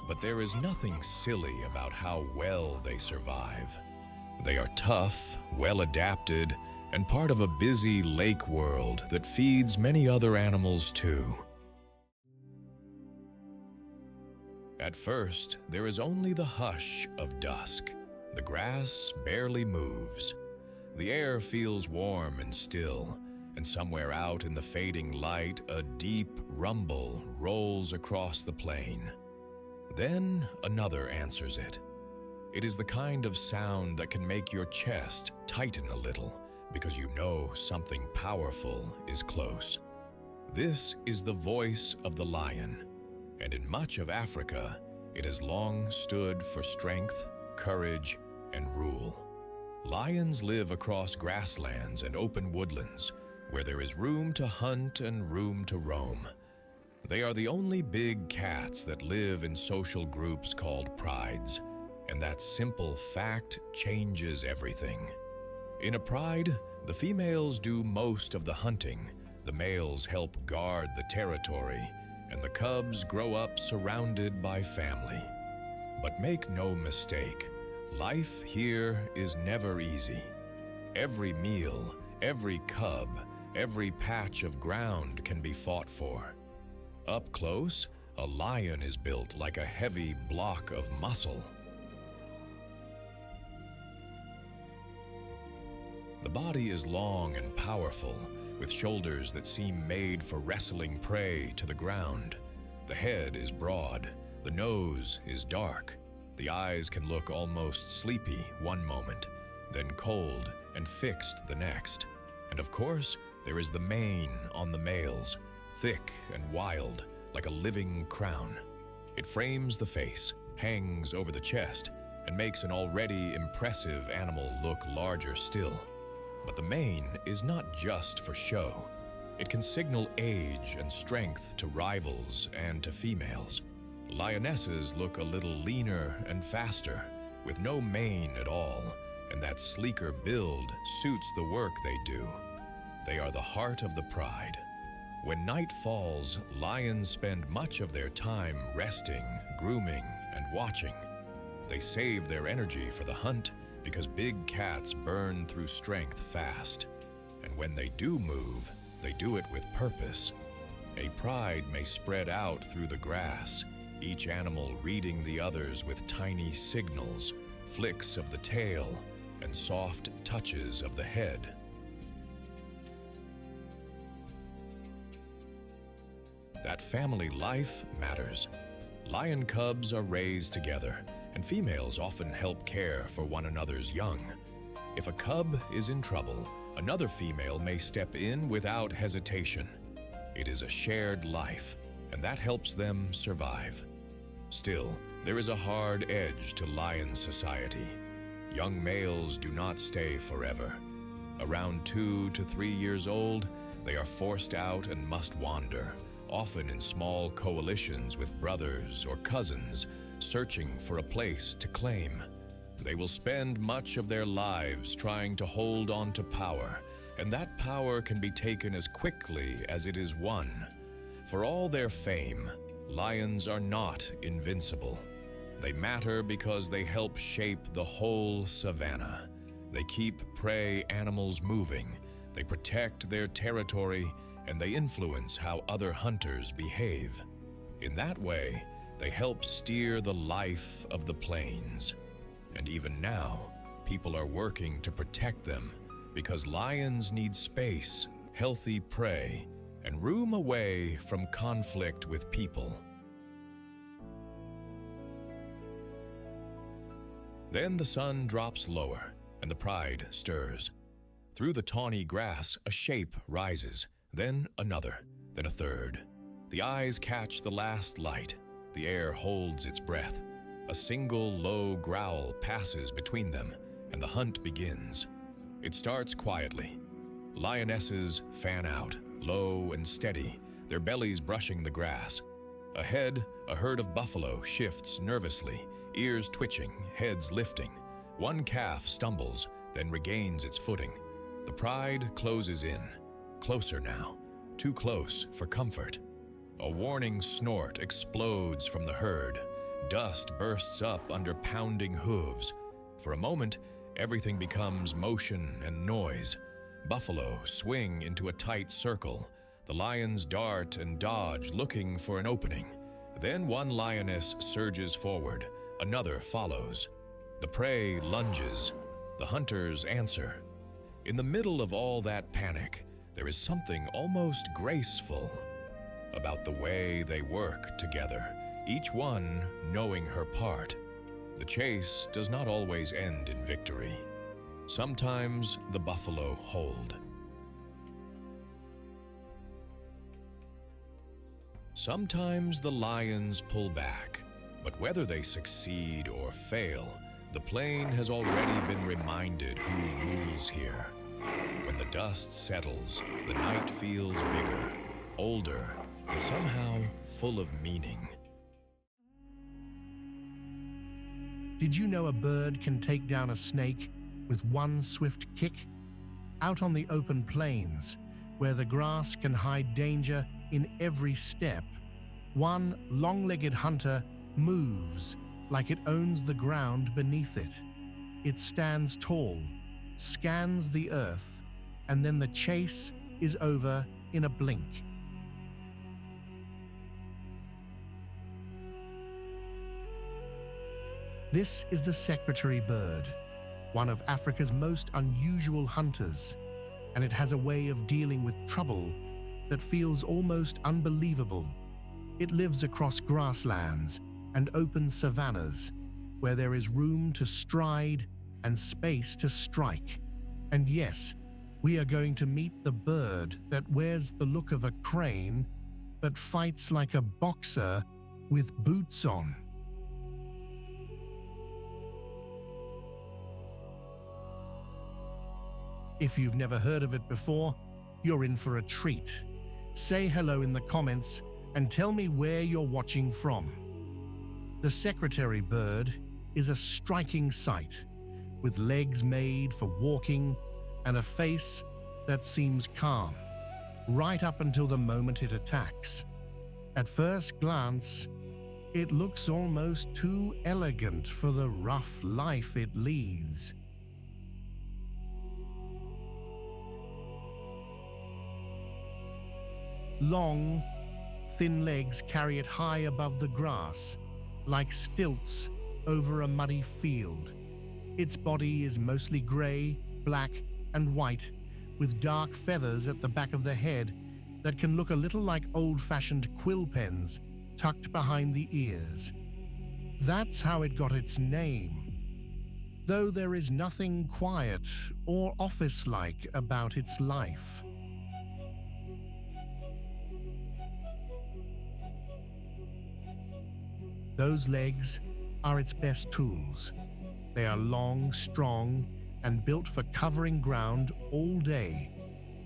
but there is nothing silly about how well they survive. They are tough, well-adapted, and part of a busy lake world that feeds many other animals too. At first, there is only the hush of dusk. The grass barely moves. The air feels warm and still, and somewhere out in the fading light, a deep rumble rolls across the plain. Then another answers it. It is the kind of sound that can make your chest tighten a little, because you know something powerful is close. This is the voice of the lion, and in much of Africa, it has long stood for strength, courage, and rule. Lions live across grasslands and open woodlands, where there is room to hunt and room to roam. They are the only big cats that live in social groups called prides, and that simple fact changes everything. In a pride, the females do most of the hunting, the males help guard the territory, and the cubs grow up surrounded by family. But make no mistake, life here is never easy. Every meal, every cub, every patch of ground can be fought for. Up close, a lion is built like a heavy block of muscle. The body is long and powerful, with shoulders that seem made for wrestling prey to the ground. The head is broad, the nose is dark, the eyes can look almost sleepy one moment, then cold and fixed the next. And of course, there is the mane on the males, thick and wild, like a living crown. It frames the face, hangs over the chest, and makes an already impressive animal look larger still. But the mane is not just for show. It can signal age and strength to rivals and to females. Lionesses look a little leaner and faster, with no mane at all, and that sleeker build suits the work they do. They are the heart of the pride. When night falls, lions spend much of their time resting, grooming, and watching. They save their energy for the hunt because big cats burn through strength fast. And when they do move, they do it with purpose. A pride may spread out through the grass, each animal reading the others with tiny signals, flicks of the tail, and soft touches of the head. That family life matters. Lion cubs are raised together, and females often help care for one another's young. If a cub is in trouble, another female may step in without hesitation. It is a shared life, and that helps them survive. Still, there is a hard edge to lion society. Young males do not stay forever. Around 2 to 3 years old, they are forced out and must wander, often in small coalitions with brothers or cousins, searching for a place to claim. They will spend much of their lives trying to hold on to power, and that power can be taken as quickly as it is won. For all their fame, lions are not invincible. They matter because they help shape the whole savannah. They keep prey animals moving, they protect their territory, and they influence how other hunters behave. In that way, they help steer the life of the plains. And even now, people are working to protect them because lions need space, healthy prey, and room away from conflict with people. Then the sun drops lower, and the pride stirs. Through the tawny grass, a shape rises, then another, then a third. The eyes catch the last light. The air holds its breath. A single low growl passes between them, and the hunt begins. It starts quietly. Lionesses fan out, low and steady, their bellies brushing the grass. Ahead, a herd of buffalo shifts nervously, ears twitching, heads lifting. One calf stumbles, then regains its footing. The pride closes in, closer now, too close for comfort. A warning snort explodes from the herd. Dust bursts up under pounding hooves. For a moment, everything becomes motion and noise. Buffalo swing into a tight circle. The lions dart and dodge, looking for an opening. Then one lioness surges forward. Another follows. The prey lunges. The hunters answer. In the middle of all that panic, there is something almost graceful about the way they work together, each one knowing her part. The chase does not always end in victory. Sometimes the buffalo hold. Sometimes the lions pull back, but whether they succeed or fail, the plain has already been reminded who rules here. When the dust settles, the night feels bigger, older, and somehow full of meaning. Did you know a bird can take down a snake with one swift kick? Out on the open plains, where the grass can hide danger in every step, one long-legged hunter moves like it owns the ground beneath it. It stands tall, scans the earth, and then the chase is over in a blink. This is the secretary bird, one of Africa's most unusual hunters, and it has a way of dealing with trouble that feels almost unbelievable. It lives across grasslands and open savannas, where there is room to stride and space to strike. And yes, we are going to meet the bird that wears the look of a crane, but fights like a boxer with boots on. If you've never heard of it before, you're in for a treat. Say hello in the comments and tell me where you're watching from. The secretary bird is a striking sight. with legs made for walking and a face that seems calm, right up until the moment it attacks. At first glance, it looks almost too elegant for the rough life it leads. Long, thin legs carry it high above the grass, like stilts over a muddy field. Its body is mostly gray, black, and white, with dark feathers at the back of the head that can look a little like old-fashioned quill pens tucked behind the ears. That's how it got its name, though there is nothing quiet or office-like about its life. Those legs are its best tools. They are long, strong, and built for covering ground all day.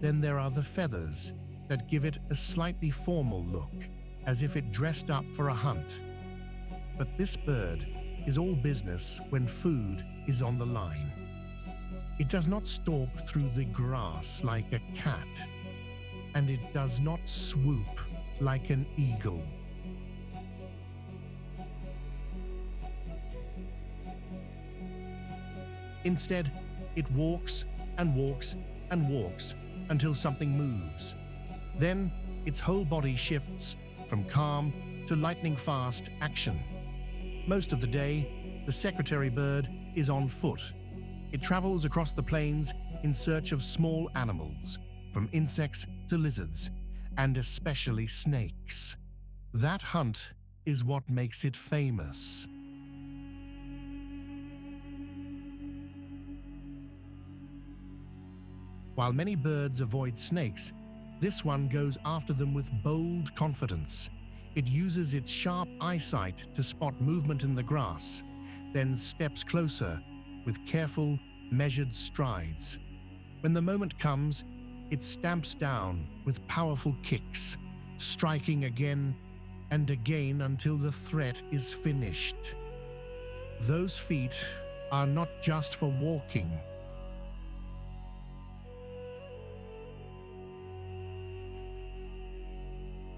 Then there are the feathers that give it a slightly formal look, as if it dressed up for a hunt. But this bird is all business when food is on the line. It does not stalk through the grass like a cat, and it does not swoop like an eagle. Instead, it walks and walks and walks until something moves. Then, its whole body shifts from calm to lightning-fast action. Most of the day, the secretary bird is on foot. It travels across the plains in search of small animals, from insects to lizards, and especially snakes. That hunt is what makes it famous. While many birds avoid snakes, this one goes after them with bold confidence. It uses its sharp eyesight to spot movement in the grass, then steps closer with careful, measured strides. When the moment comes, it stamps down with powerful kicks, striking again and again until the threat is finished. Those feet are not just for walking.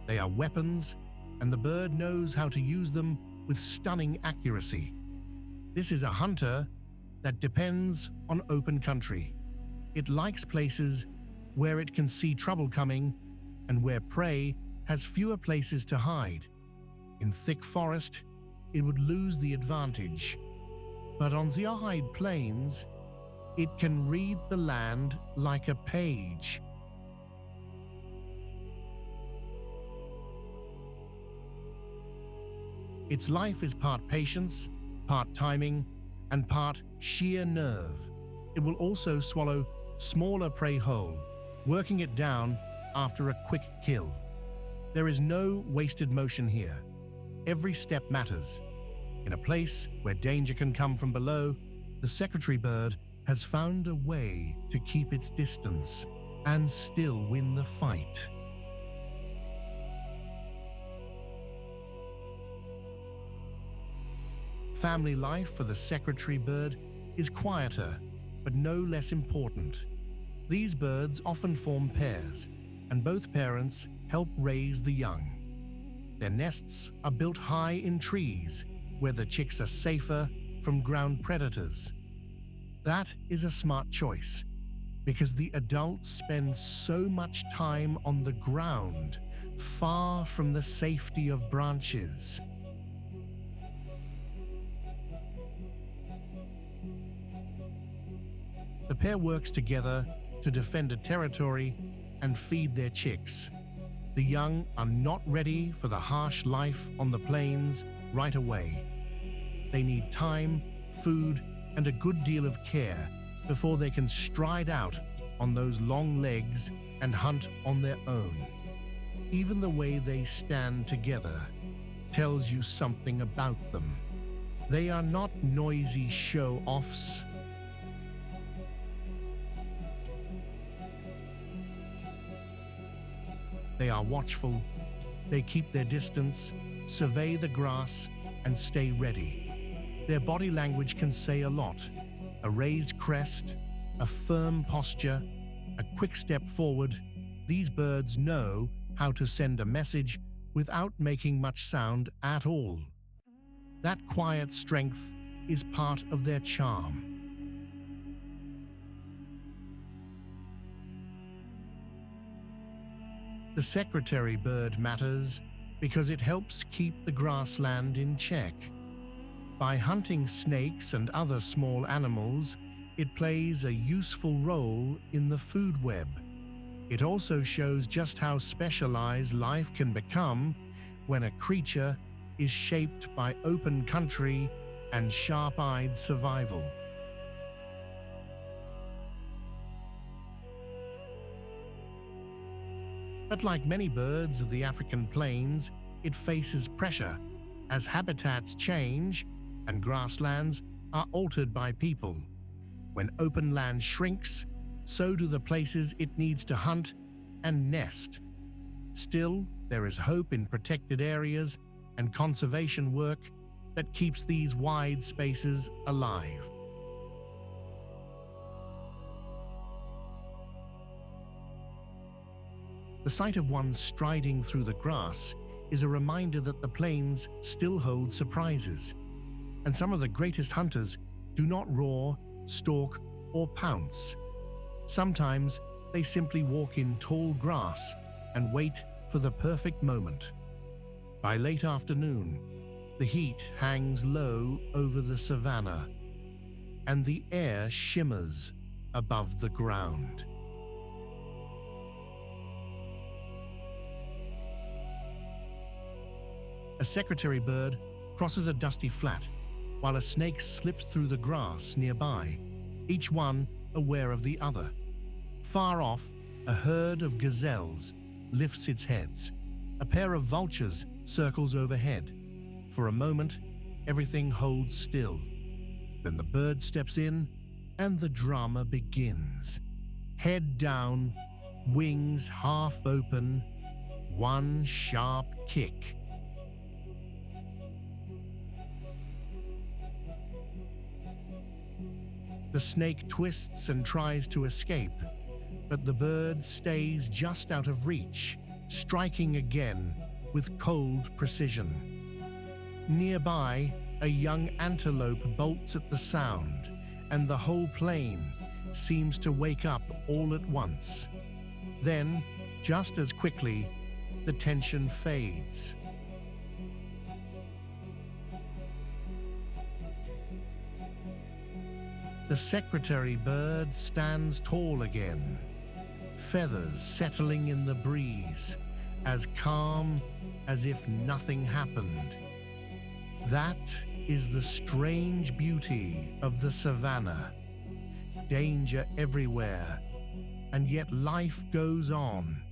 They are weapons, and the bird knows how to use them with stunning accuracy. This is a hunter that depends on open country. It likes places where it can see trouble coming and where prey has fewer places to hide. In thick forest, it would lose the advantage. But on the arid plains, it can read the land like a page. Its life is part patience, part timing, and part sheer nerve. It will also swallow smaller prey whole, working it down after a quick kill. There is no wasted motion here. Every step matters. In a place where danger can come from below, the secretary bird has found a way to keep its distance and still win the fight. Family life for the secretary bird is quieter, but no less important. These birds often form pairs, and both parents help raise the young. Their nests are built high in trees, where the chicks are safer from ground predators. That is a smart choice, because the adults spend so much time on the ground, far from the safety of branches. The pair works together to defend a territory and feed their chicks. The young are not ready for the harsh life on the plains right away. They need time, food, and a good deal of care before they can stride out on those long legs and hunt on their own. Even the way they stand together tells you something about them. They are not noisy show-offs. They are watchful, they keep their distance, survey the grass, and stay ready. Their body language can say a lot. A raised crest, a firm posture, a quick step forward, these birds know how to send a message without making much sound at all. That quiet strength is part of their charm. The secretary bird matters because it helps keep the grassland in check. By hunting snakes and other small animals, it plays a useful role in the food web. It also shows just how specialized life can become when a creature is shaped by open country and sharp-eyed survival. But like many birds of the African plains, it faces pressure as habitats change and grasslands are altered by people. When open land shrinks, so do the places it needs to hunt and nest. Still, there is hope in protected areas and conservation work that keeps these wide spaces alive. The sight of one striding through the grass is a reminder that the plains still hold surprises, and some of the greatest hunters do not roar, stalk, or pounce. Sometimes they simply walk in tall grass and wait for the perfect moment. By late afternoon, the heat hangs low over the savannah, and the air shimmers above the ground. A secretary bird crosses a dusty flat, while a snake slips through the grass nearby, each one aware of the other. Far off, a herd of gazelles lifts its heads. A pair of vultures circles overhead. For a moment, everything holds still. Then the bird steps in, and the drama begins. Head down, wings half open, one sharp kick. The snake twists and tries to escape, but the bird stays just out of reach, striking again with cold precision. Nearby, a young antelope bolts at the sound, and the whole plain seems to wake up all at once. Then, just as quickly, the tension fades. The secretary bird stands tall again, feathers settling in the breeze, as calm as if nothing happened. That is the strange beauty of the savannah. Danger everywhere, and yet life goes on.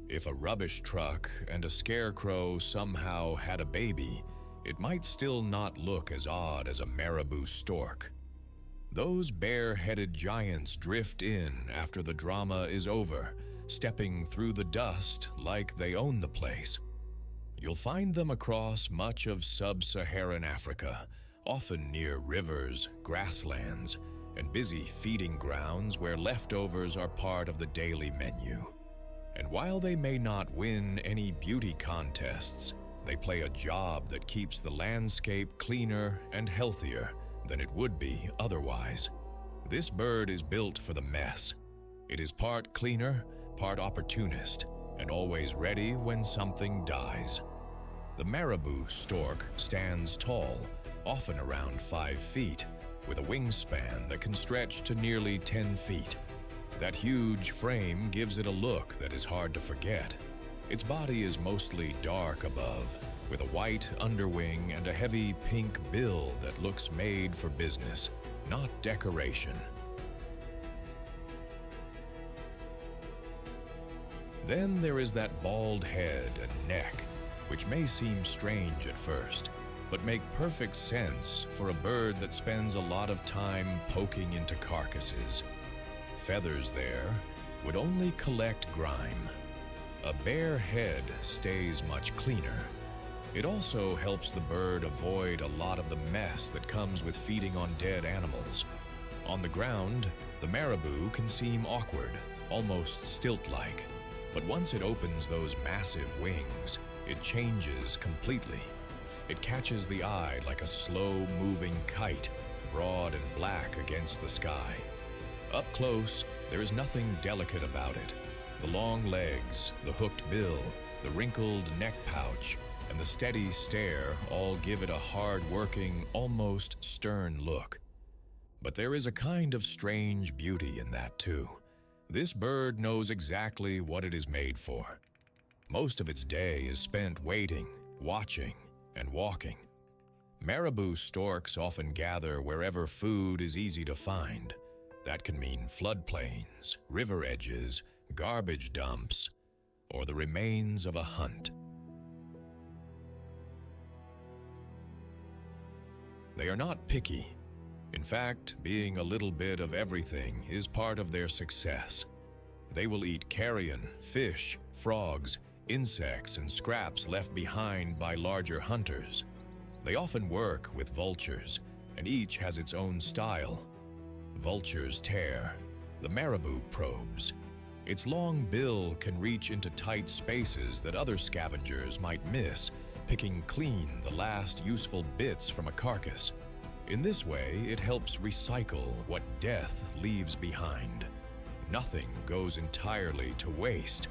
If a rubbish truck and a scarecrow somehow had a baby, it might still not look as odd as a marabou stork. Those bare-headed giants drift in after the drama is over, stepping through the dust like they own the place. You'll find them across much of sub-Saharan Africa, often near rivers, grasslands, and busy feeding grounds where leftovers are part of the daily menu. And while they may not win any beauty contests, they play a job that keeps the landscape cleaner and healthier than it would be otherwise. This bird is built for the mess. It is part cleaner, part opportunist, and always ready when something dies. The marabou stork stands tall, often around 5 feet, with a wingspan that can stretch to nearly 10 feet. That huge frame gives it a look that is hard to forget. Its body is mostly dark above, with a white underwing and a heavy pink bill that looks made for business, not decoration. Then there is that bald head and neck, which may seem strange at first, but make perfect sense for a bird that spends a lot of time poking into carcasses. Feathers there would only collect grime. A bare head stays much cleaner. It also helps the bird avoid a lot of the mess that comes with feeding on dead animals. On the ground, the marabou can seem awkward, almost stilt-like. But once it opens those massive wings, it changes completely. It catches the eye like a slow-moving kite, broad and black against the sky. Up close, there is nothing delicate about it. The long legs, the hooked bill, the wrinkled neck pouch, and the steady stare all give it a hard-working, almost stern look. But there is a kind of strange beauty in that too. This bird knows exactly what it is made for. Most of its day is spent waiting, watching, and walking. Marabou storks often gather wherever food is easy to find. That can mean floodplains, river edges, garbage dumps, or the remains of a hunt. They are not picky. In fact, being a little bit of everything is part of their success. They will eat carrion, fish, frogs, insects, and scraps left behind by larger hunters. They often work with vultures, and each has its own style. Vultures tear, the marabou probes. Its long bill can reach into tight spaces that other scavengers might miss, picking clean the last useful bits from a carcass. In this way, it helps recycle what death leaves behind. Nothing goes entirely to waste.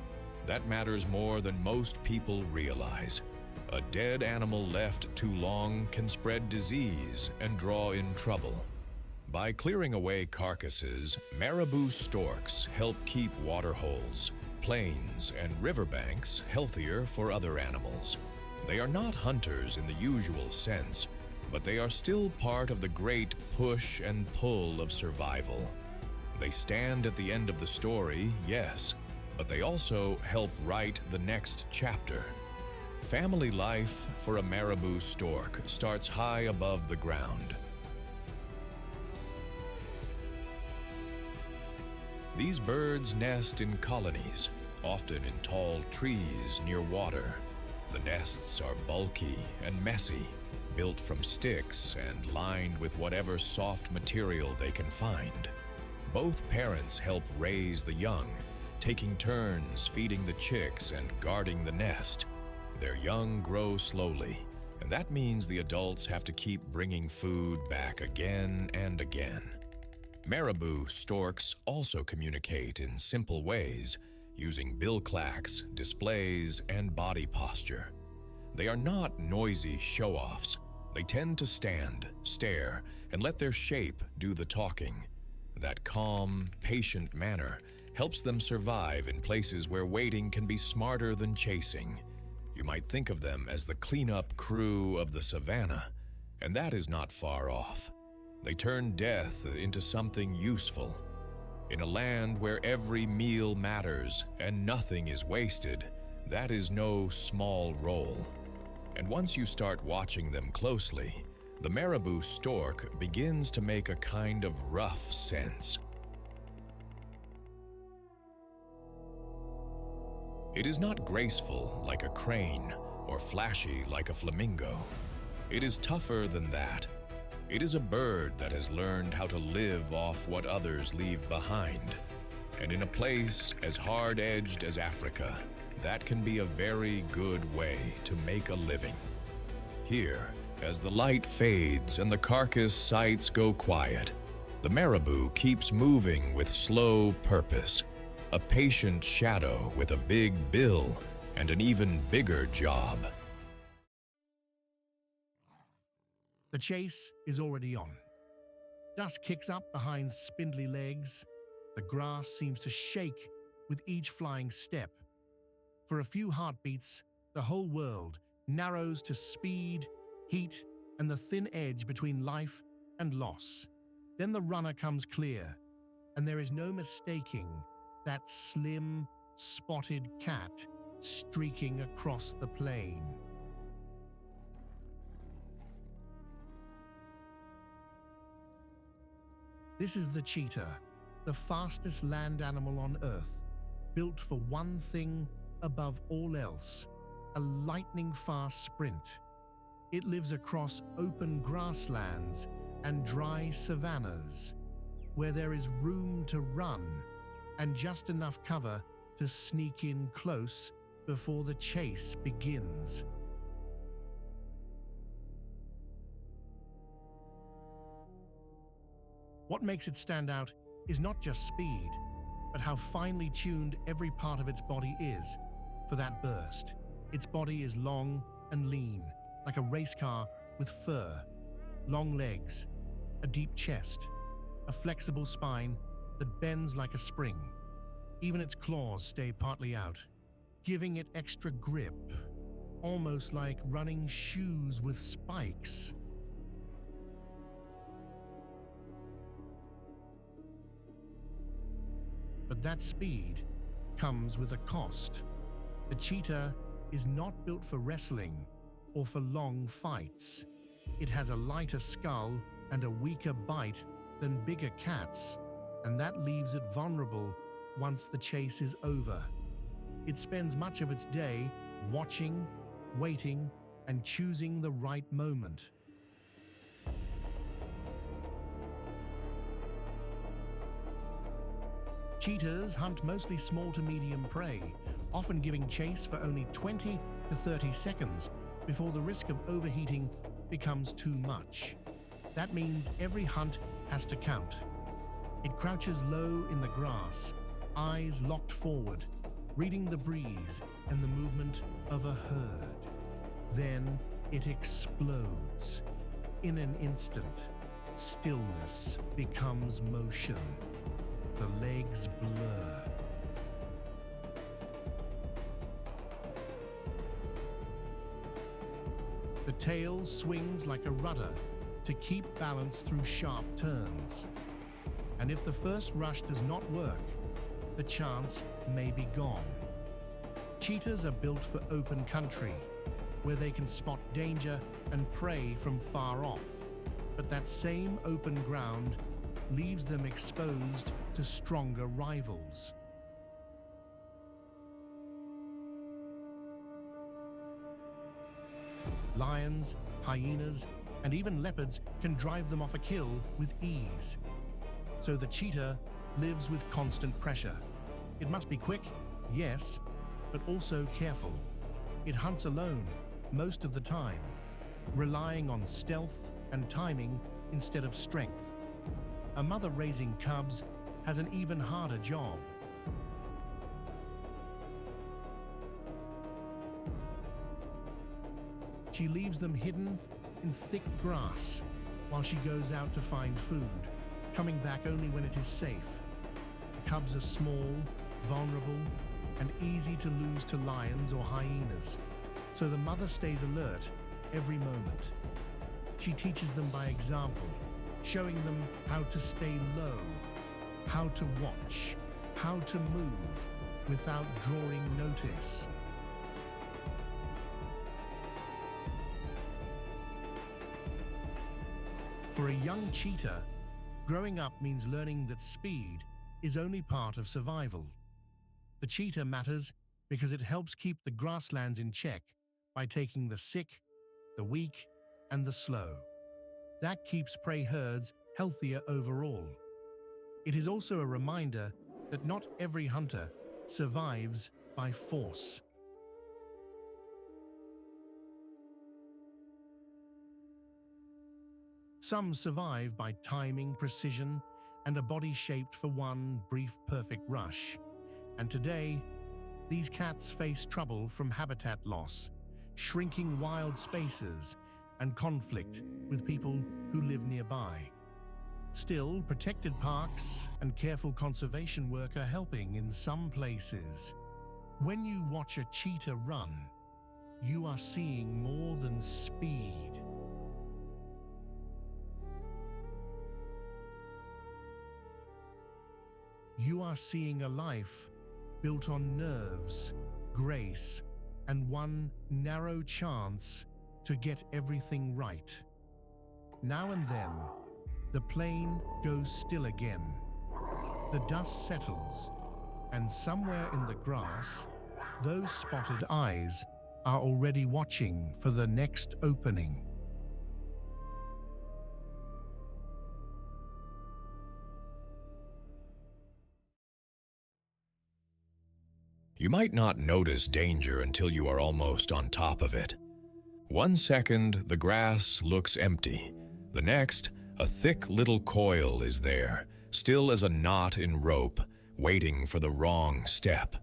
That matters more than most people realize. A dead animal left too long can spread disease and draw in trouble. By clearing away carcasses, marabou storks help keep waterholes, plains, and riverbanks healthier for other animals. They are not hunters in the usual sense, but they are still part of the great push and pull of survival. They stand at the end of the story, yes, but they also help write the next chapter. Family life for a marabou stork starts high above the ground. These birds nest in colonies, often in tall trees near water. The nests are bulky and messy, built from sticks and lined with whatever soft material they can find. Both parents help raise the young, taking turns feeding the chicks and guarding the nest. Their young grow slowly, and that means the adults have to keep bringing food back again and again. Marabou storks also communicate in simple ways, using bill clacks, displays, and body posture. They are not noisy show-offs. They tend to stand, stare, and let their shape do the talking. That calm, patient manner helps them survive in places where waiting can be smarter than chasing. You might think of them as the cleanup crew of the savannah, and that is not far off. They turn death into something useful. In a land where every meal matters and nothing is wasted, that is no small role. And once you start watching them closely, the marabou stork begins to make a kind of rough sense. It is not graceful like a crane or flashy like a flamingo. It is tougher than that. It is a bird that has learned how to live off what others leave behind. And in a place as hard-edged as Africa, that can be a very good way to make a living. Here, as the light fades and the carcass sights go quiet, the marabou keeps moving with slow purpose, a patient shadow with a big bill and an even bigger job. The chase is already on. Dust kicks up behind spindly legs. The grass seems to shake with each flying step. For a few heartbeats, the whole world narrows to speed, heat, and the thin edge between life and loss. Then the runner comes clear, and there is no mistaking that slim, spotted cat streaking across the plain. This is the cheetah, the fastest land animal on Earth, built for one thing above all else, a lightning-fast sprint. It lives across open grasslands and dry savannas, where there is room to run and just enough cover to sneak in close before the chase begins. What makes it stand out is not just speed, but how finely tuned every part of its body is for that burst. Its body is long and lean, like a race car with fur, long legs, a deep chest, a flexible spine that bends like a spring. Even its claws stay partly out, giving it extra grip, almost like running shoes with spikes. But that speed comes with a cost. The cheetah is not built for wrestling or for long fights. It has a lighter skull and a weaker bite than bigger cats, and that leaves it vulnerable once the chase is over. It spends much of its day watching, waiting, and choosing the right moment. Cheetahs hunt mostly small to medium prey, often giving chase for only 20 to 30 seconds before the risk of overheating becomes too much. That means every hunt has to count. It crouches low in the grass, eyes locked forward, reading the breeze and the movement of a herd. Then it explodes. In an instant, stillness becomes motion. The legs blur. The tail swings like a rudder to keep balance through sharp turns. And if the first rush does not work, the chance may be gone. Cheetahs are built for open country, where they can spot danger and prey from far off. But that same open ground leaves them exposed to stronger rivals. Lions, hyenas, and even leopards can drive them off a kill with ease. So the cheetah lives with constant pressure. It must be quick, yes, but also careful. It hunts alone most of the time, relying on stealth and timing instead of strength. A mother raising cubs has an even harder job. She leaves them hidden in thick grass while she goes out to find food, coming back only when it is safe. The cubs are small, vulnerable, and easy to lose to lions or hyenas, so the mother stays alert every moment. She teaches them by example, showing them how to stay low, how to watch, how to move without drawing notice. For a young cheetah, growing up means learning that speed is only part of survival. The cheetah matters because it helps keep the grasslands in check by taking the sick, the weak, and the slow. That keeps prey herds healthier overall. It is also a reminder that not every hunter survives by force. Some survive by timing, precision, and a body shaped for one brief perfect rush. And today, these cats face trouble from habitat loss, shrinking wild spaces, and conflict with people who live nearby. Still, protected parks and careful conservation work are helping in some places. When you watch a cheetah run, you are seeing more than speed. You are seeing a life built on nerves, grace, and one narrow chance to get everything right. Now and then, the plane goes still again. The dust settles, and somewhere in the grass, Those spotted eyes are already watching for the next opening. You might not notice danger until you are almost on top of it. 1 second, the grass looks empty. The next, a thick little coil is there, still as a knot in rope, waiting for the wrong step.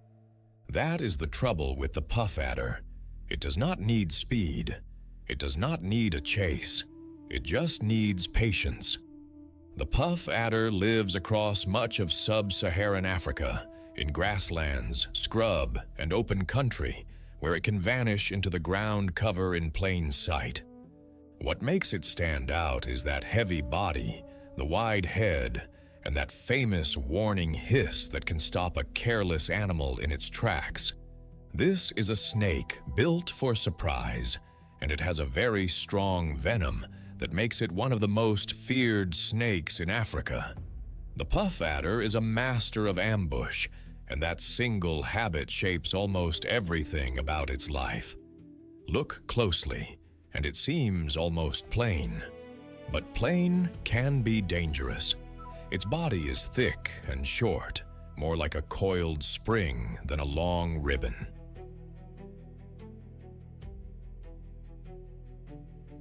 That is the trouble with the puff adder. It does not need speed. It does not need a chase. It just needs patience. The puff adder lives across much of sub-Saharan Africa, in grasslands, scrub, and open country, where it can vanish into the ground cover in plain sight. What makes it stand out is that heavy body, the wide head, and that famous warning hiss that can stop a careless animal in its tracks. This is a snake built for surprise, and it has a very strong venom that makes it one of the most feared snakes in Africa. The puff adder is a master of ambush, and that single habit shapes almost everything about its life. Look closely, and it seems almost plain. But plain can be dangerous. Its body is thick and short, more like a coiled spring than a long ribbon.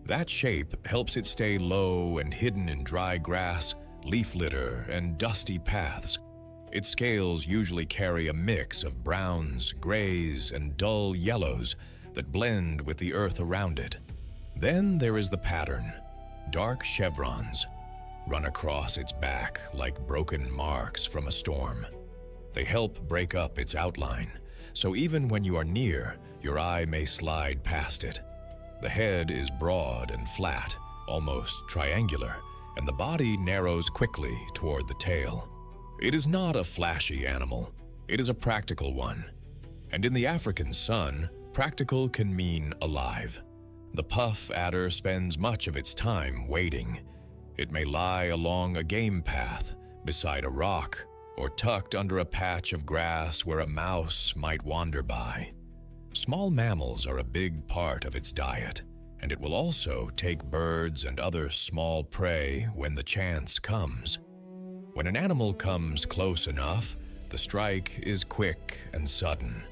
That shape helps it stay low and hidden in dry grass, leaf litter, and dusty paths. Its scales usually carry a mix of browns, grays, and dull yellows that blend with the earth around it. Then there is the pattern. Dark chevrons run across its back like broken marks from a storm. They help break up its outline, so even when you are near, your eye may slide past it. The head is broad and flat, almost triangular, and the body narrows quickly toward the tail. It is not a flashy animal. It is a practical one. And in the African sun, practical can mean alive. The puff adder spends much of its time waiting. It may lie along a game path, beside a rock, or tucked under a patch of grass where a mouse might wander by. Small mammals are a big part of its diet, and it will also take birds and other small prey when the chance comes. When an animal comes close enough, the strike is quick and sudden.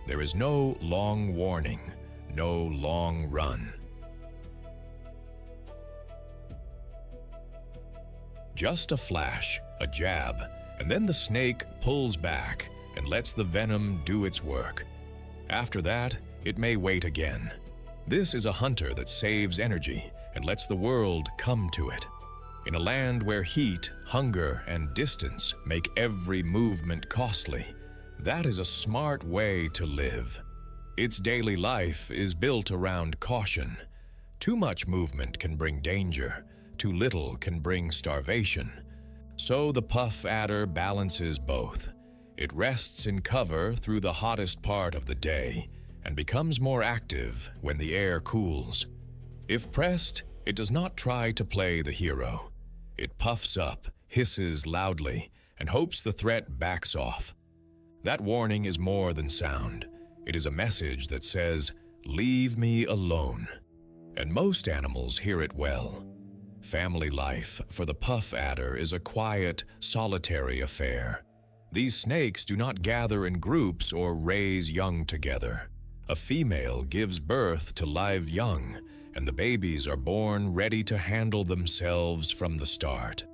There is no long warning, no long run. Just a flash, a jab, and then the snake pulls back and lets the venom do its work. After that, it may wait again. This is a hunter that saves energy and lets the world come to it. In a land where heat, hunger, and distance make every movement costly, that is a smart way to live. Its daily life is built around caution. Too much movement can bring danger. Too little can bring starvation. So the puff adder balances both. It rests in cover through the hottest part of the day and becomes more active when the air cools. If pressed, it does not try to play the hero. It puffs up, hisses loudly, and hopes the threat backs off. That warning is more than sound. It is a message that says, "Leave me alone." And most animals hear it well. Family life for the puff adder is a quiet, solitary affair. These snakes do not gather in groups or raise young together. A female gives birth to live young, and the babies are born ready to handle themselves from the start.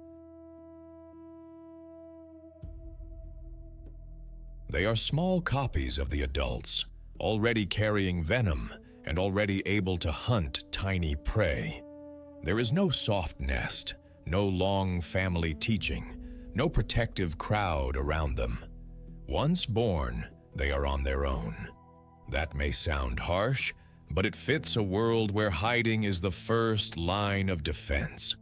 They are small copies of the adults, already carrying venom and already able to hunt tiny prey. There is no soft nest, no long family teaching, no protective crowd around them. Once born, they are on their own. That may sound harsh, but it fits a world where hiding is the first line of defense.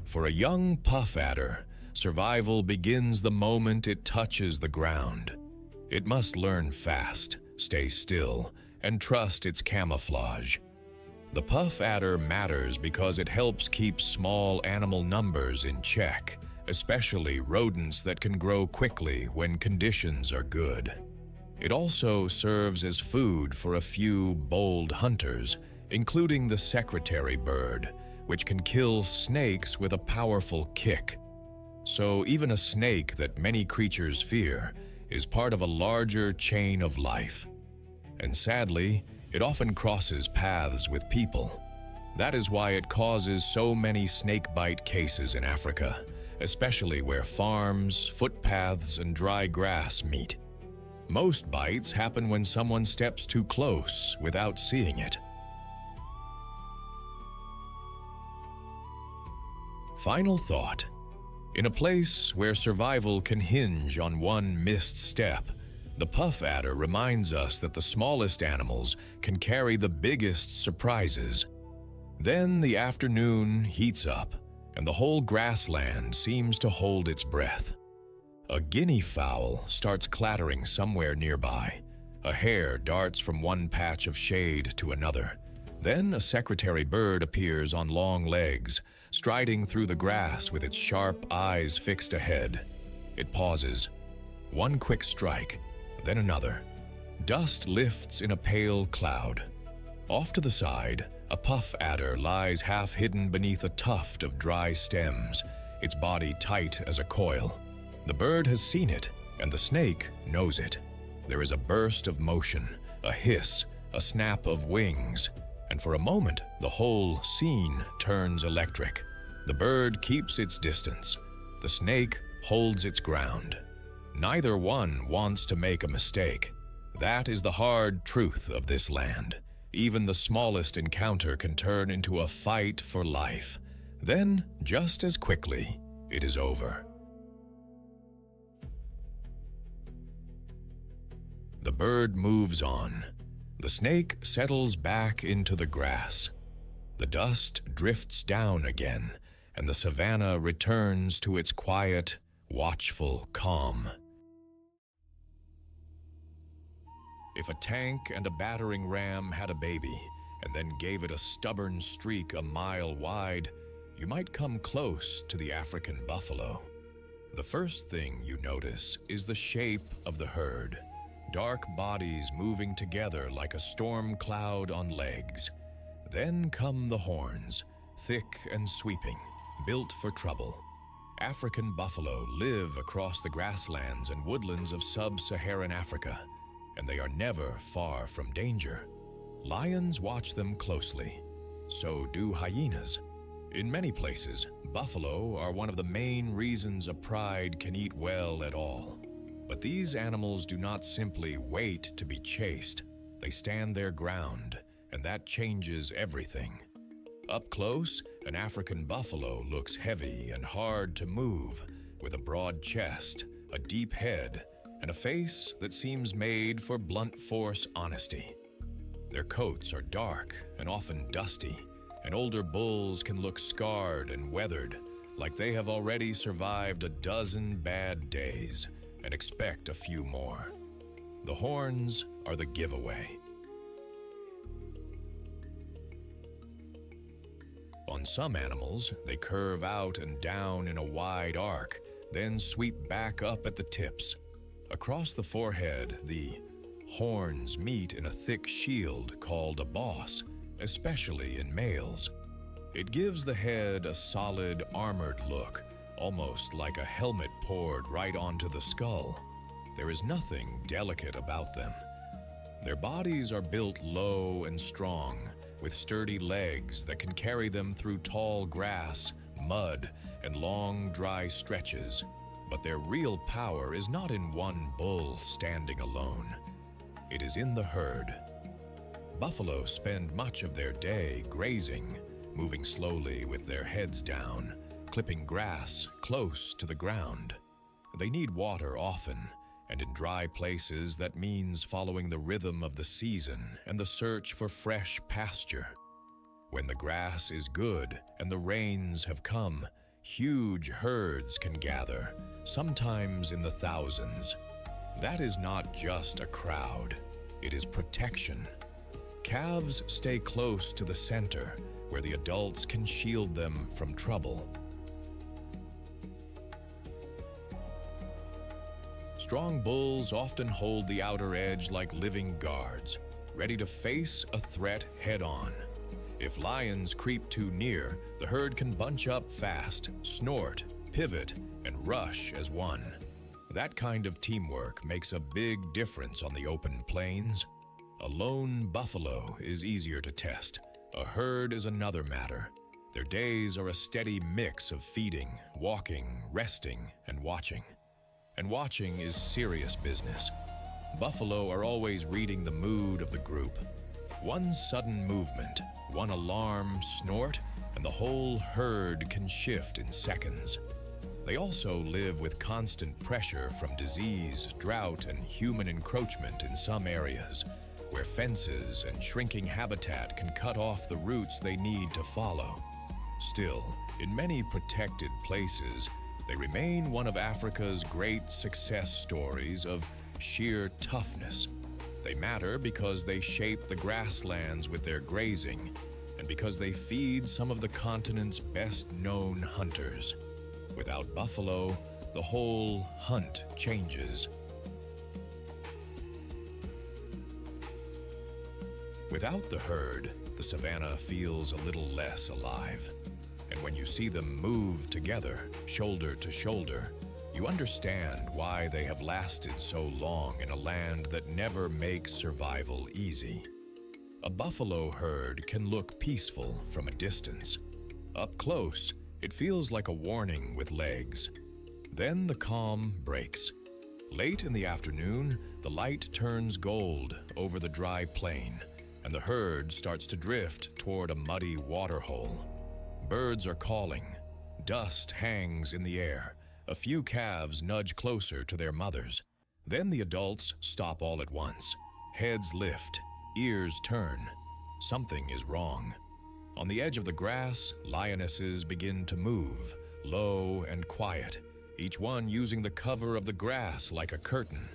For a young puff adder, survival begins the moment it touches the ground. It must learn fast, stay still, and trust its camouflage. The puff adder matters because it helps keep small animal numbers in check, especially rodents that can grow quickly when conditions are good. It also serves as food for a few bold hunters, including the secretary bird, which can kill snakes with a powerful kick. So even a snake that many creatures fear is part of a larger chain of life. And sadly, it often crosses paths with people. That is why it causes so many snakebite cases in Africa, especially where farms, footpaths, and dry grass meet. Most bites happen when someone steps too close without seeing it. Final thought. In a place where survival can hinge on one missed step, the puff adder reminds us that the smallest animals can carry the biggest surprises. Then the afternoon heats up, and the whole grassland seems to hold its breath. A guinea fowl starts clattering somewhere nearby. A hare darts from one patch of shade to another. Then a secretary bird appears on long legs, striding through the grass with its sharp eyes fixed ahead. It pauses. One quick strike, then another. Dust lifts in a pale cloud. Off to the side, a puff adder lies half hidden beneath a tuft of dry stems, its body tight as a coil. The bird has seen it, and the snake knows it. There is a burst of motion, a hiss, a snap of wings, and for a moment, the whole scene turns electric. The bird keeps its distance. The snake holds its ground. Neither one wants to make a mistake. That is the hard truth of this land. Even the smallest encounter can turn into a fight for life. Then, just as quickly, it is over. The bird moves on. The snake settles back into the grass. The dust drifts down again, and the savannah returns to its quiet, watchful calm. If a tank and a battering ram had a baby, and then gave it a stubborn streak a mile wide, you might come close to the African buffalo. The first thing you notice is the shape of the herd. Dark bodies moving together like a storm cloud on legs. Then come the horns, thick and sweeping, built for trouble. African buffalo live across the grasslands and woodlands of sub-Saharan Africa, and they are never far from danger. Lions watch them closely. So do hyenas. In many places, buffalo are one of the main reasons a pride can eat well at all. But these animals do not simply wait to be chased. They stand their ground, and that changes everything. Up close, an African buffalo looks heavy and hard to move, with a broad chest, a deep head, and a face that seems made for blunt force honesty. Their coats are dark and often dusty, and older bulls can look scarred and weathered, like they have already survived a dozen bad days and expect a few more. The horns are the giveaway. On some animals, they curve out and down in a wide arc, then sweep back up at the tips. Across the forehead, the horns meet in a thick shield called a boss, especially in males. It gives the head a solid, armored look, almost like a helmet poured right onto the skull. There is nothing delicate about them. Their bodies are built low and strong, with sturdy legs that can carry them through tall grass, mud, and long, dry stretches. But their real power is not in one bull standing alone. It is in the herd. Buffalo spend much of their day grazing, moving slowly with their heads down, clipping grass close to the ground. They need water often, and in dry places that means following the rhythm of the season and the search for fresh pasture. When the grass is good and the rains have come, huge herds can gather, sometimes in the thousands. That is not just a crowd, it is protection. Calves stay close to the center, where the adults can shield them from trouble. Strong bulls often hold the outer edge like living guards, ready to face a threat head-on. If lions creep too near, the herd can bunch up fast, snort, pivot, and rush as one. That kind of teamwork makes a big difference on the open plains. A lone buffalo is easier to test. A herd is another matter. Their days are a steady mix of feeding, walking, resting, and watching. And watching is serious business. Buffalo are always reading the mood of the group. One sudden movement, one alarm snort, and the whole herd can shift in seconds. They also live with constant pressure from disease, drought, and human encroachment in some areas, where fences and shrinking habitat can cut off the routes they need to follow. Still, in many protected places, they remain one of Africa's great success stories of sheer toughness. They matter because they shape the grasslands with their grazing, and because they feed some of the continent's best-known hunters. Without buffalo, the whole hunt changes. Without the herd, the savannah feels a little less alive. And when you see them move together, shoulder to shoulder, you understand why they have lasted so long in a land that never makes survival easy. A buffalo herd can look peaceful from a distance. Up close, it feels like a warning with legs. Then the calm breaks. Late in the afternoon, the light turns gold over the dry plain, and the herd starts to drift toward a muddy waterhole. Birds are calling. Dust hangs in the air. A few calves nudge closer to their mothers. Then the adults stop all at once. Heads lift, ears turn. Something is wrong. On the edge of the grass, lionesses begin to move, low and quiet, each one using the cover of the grass like a curtain.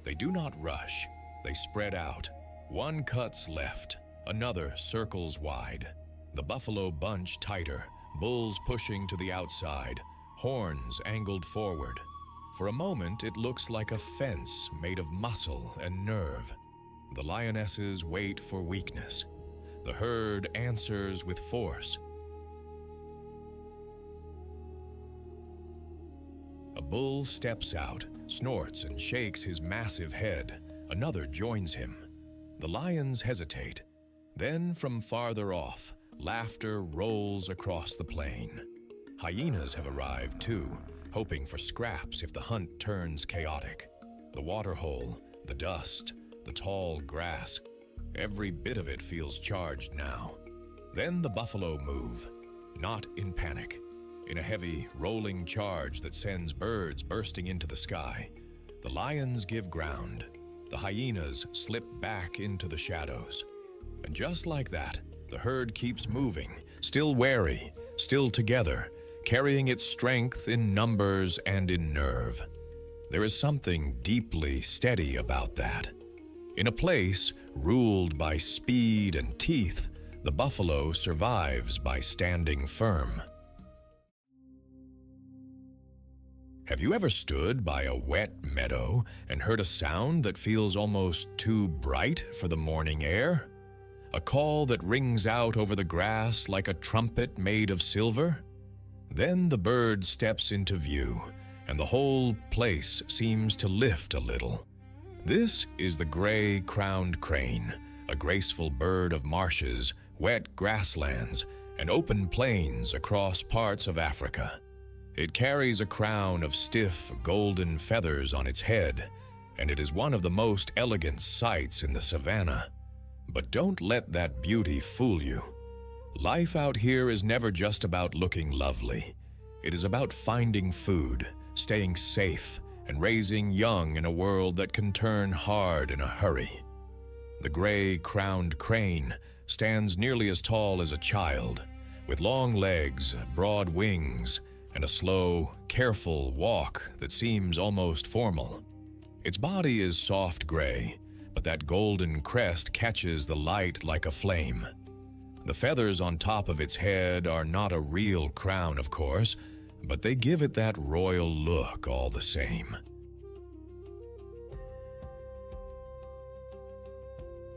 They do not rush. They spread out. One cuts left, another circles wide. The buffalo bunch tighter, bulls pushing to the outside, horns angled forward. For a moment, it looks like a fence made of muscle and nerve. The lionesses wait for weakness. The herd answers with force. A bull steps out, snorts and shakes his massive head. Another joins him. The lions hesitate. Then, from farther off, laughter rolls across the plain. Hyenas have arrived too, hoping for scraps if the hunt turns chaotic. The waterhole, the dust, the tall grass, every bit of it feels charged now. Then the buffalo move, not in panic, in a heavy, rolling charge that sends birds bursting into the sky. The lions give ground. The hyenas slip back into the shadows. And just like that, the herd keeps moving, still wary, still together, carrying its strength in numbers and in nerve. There is something deeply steady about that. In a place ruled by speed and teeth, the buffalo survives by standing firm. Have you ever stood by a wet meadow and heard a sound that feels almost too bright for the morning air? A call that rings out over the grass like a trumpet made of silver? Then the bird steps into view, and the whole place seems to lift a little. This is the gray-crowned crane, a graceful bird of marshes, wet grasslands, and open plains across parts of Africa. It carries a crown of stiff, golden feathers on its head, and it is one of the most elegant sights in the savannah. But don't let that beauty fool you. Life out here is never just about looking lovely. It is about finding food, staying safe, and raising young in a world that can turn hard in a hurry. The gray-crowned crane stands nearly as tall as a child, with long legs, broad wings, and a slow, careful walk that seems almost formal. Its body is soft gray, but that golden crest catches the light like a flame. The feathers on top of its head are not a real crown, of course, but they give it that royal look all the same.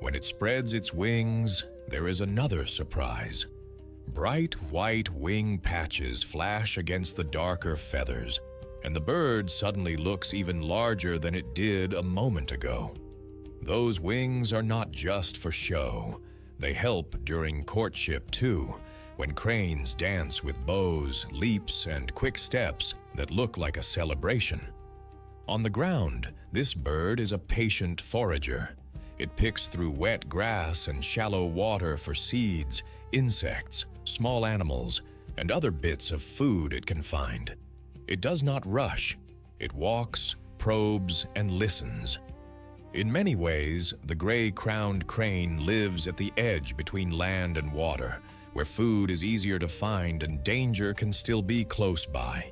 When it spreads its wings, there is another surprise. Bright white wing patches flash against the darker feathers, and the bird suddenly looks even larger than it did a moment ago. Those wings are not just for show. They help during courtship too, when cranes dance with bows, leaps, and quick steps that look like a celebration. On the ground, this bird is a patient forager. It picks through wet grass and shallow water for seeds, insects, small animals, and other bits of food it can find. It does not rush. It walks, probes, and listens. In many ways, the gray-crowned crane lives at the edge between land and water, where food is easier to find and danger can still be close by.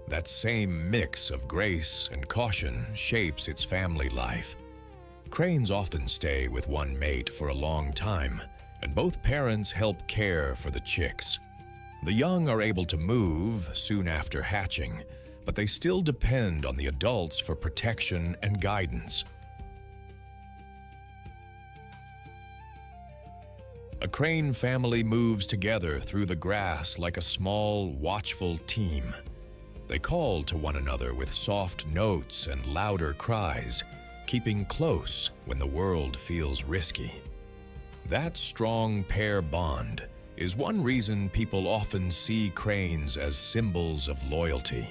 That same mix of grace and caution shapes its family life. Cranes often stay with one mate for a long time, and both parents help care for the chicks. The young are able to move soon after hatching, but they still depend on the adults for protection and guidance. A crane family moves together through the grass like a small, watchful team. They call to one another with soft notes and louder cries, keeping close when the world feels risky. That strong pair bond is one reason people often see cranes as symbols of loyalty.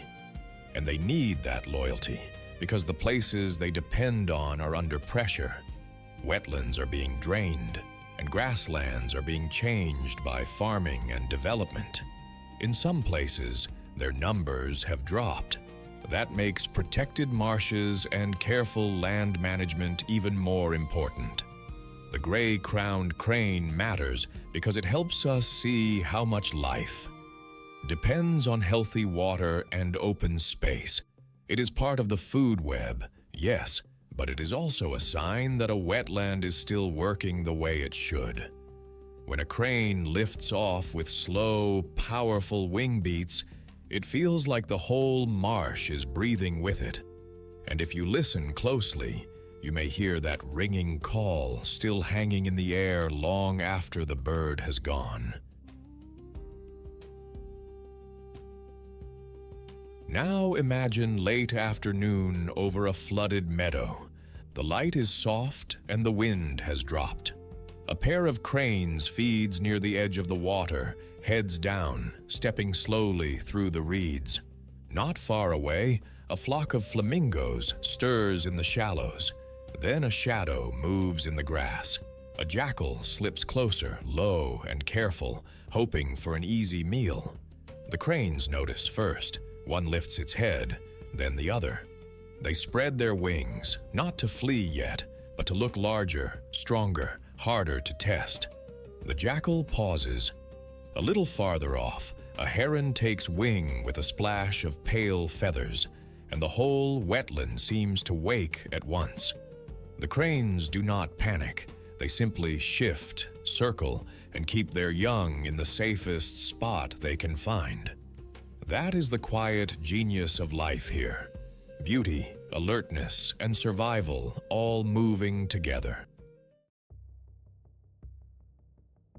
And they need that loyalty because the places they depend on are under pressure. Wetlands are being drained, and grasslands are being changed by farming and development. In some places, their numbers have dropped. That makes protected marshes and careful land management even more important. The gray-crowned crane matters because it helps us see how much life depends on healthy water and open space. It is part of the food web, yes, but it is also a sign that a wetland is still working the way it should. When a crane lifts off with slow, powerful wing beats, it feels like the whole marsh is breathing with it. And if you listen closely, you may hear that ringing call still hanging in the air long after the bird has gone. Now imagine late afternoon over a flooded meadow. The light is soft and the wind has dropped. A pair of cranes feeds near the edge of the water, heads down, stepping slowly through the reeds. Not far away, a flock of flamingos stirs in the shallows. Then a shadow moves in the grass. A jackal slips closer, low and careful, hoping for an easy meal. The cranes notice first. One lifts its head, then the other. They spread their wings, not to flee yet, but to look larger, stronger, harder to test. The jackal pauses. A little farther off, a heron takes wing with a splash of pale feathers, and the whole wetland seems to wake at once. The cranes do not panic. They simply shift, circle, and keep their young in the safest spot they can find. That is the quiet genius of life here. Beauty, alertness, and survival all moving together.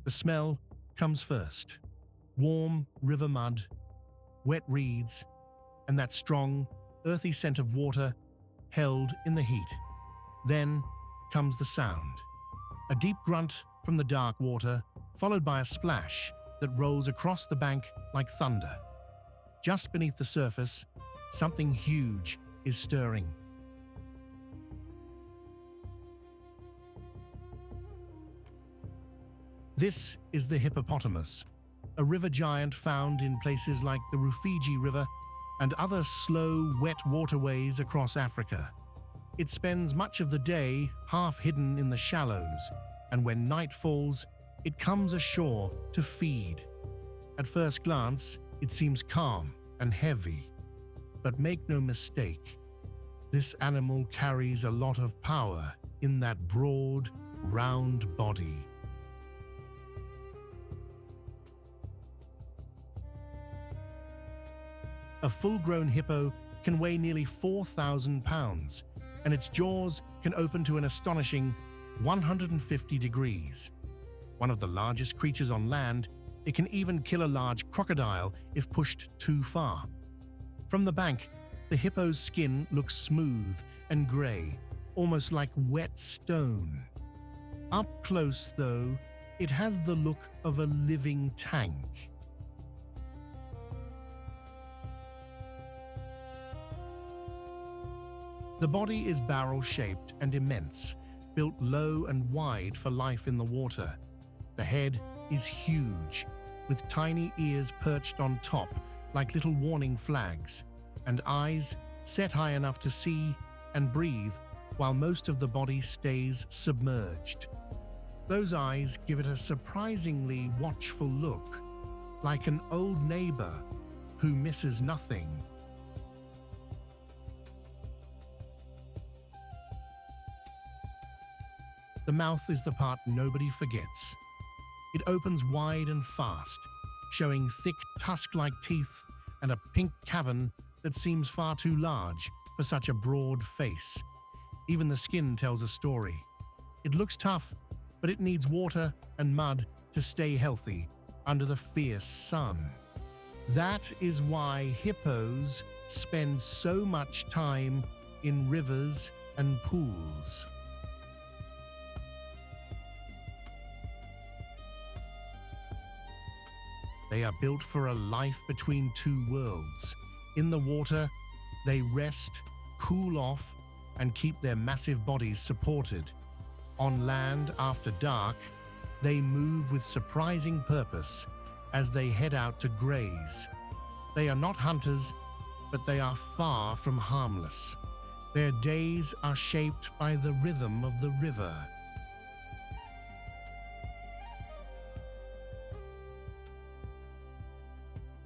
The smell comes first. Warm river mud, wet reeds, and that strong, earthy scent of water held in the heat. Then comes the sound. A deep grunt from the dark water, followed by a splash that rolls across the bank like thunder. Just beneath the surface, something huge is stirring. This is the hippopotamus, a river giant found in places like the Rufiji River and other slow, wet waterways across Africa. It spends much of the day half hidden in the shallows, and when night falls, it comes ashore to feed. At first glance, it seems calm and heavy, but make no mistake, this animal carries a lot of power in that broad, round body. A full-grown hippo can weigh nearly 4,000 pounds, and its jaws can open to an astonishing 150 degrees. One of the largest creatures on land, it can even kill a large crocodile if pushed too far. From the bank, the hippo's skin looks smooth and grey, almost like wet stone. Up close, though, it has the look of a living tank. The body is barrel-shaped and immense, built low and wide for life in the water. The head is huge, with tiny ears perched on top like little warning flags, and eyes set high enough to see and breathe while most of the body stays submerged. Those eyes give it a surprisingly watchful look, like an old neighbor who misses nothing. The mouth is the part nobody forgets. It opens wide and fast, showing thick tusk-like teeth and a pink cavern that seems far too large for such a broad face. Even the skin tells a story. It looks tough, but it needs water and mud to stay healthy under the fierce sun. That is why hippos spend so much time in rivers and pools. They are built for a life between two worlds. In the water, they rest, cool off, and keep their massive bodies supported. On land, after dark, they move with surprising purpose as they head out to graze. They are not hunters, but they are far from harmless. Their days are shaped by the rhythm of the river.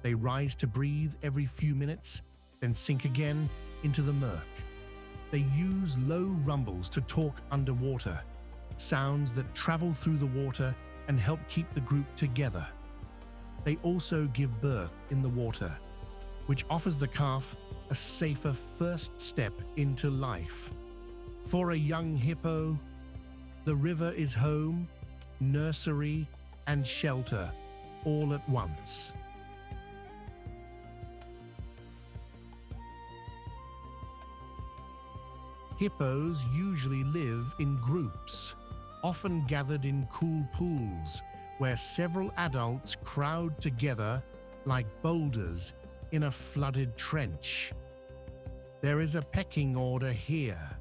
They rise to breathe every few minutes, then sink again into the murk. They use low rumbles to talk underwater, sounds that travel through the water and help keep the group together. They also give birth in the water, which offers the calf a safer first step into life. For a young hippo, the river is home, nursery, and shelter all at once. Hippos usually live in groups, often gathered in cool pools where several adults crowd together like boulders in a flooded trench. There is a pecking order here,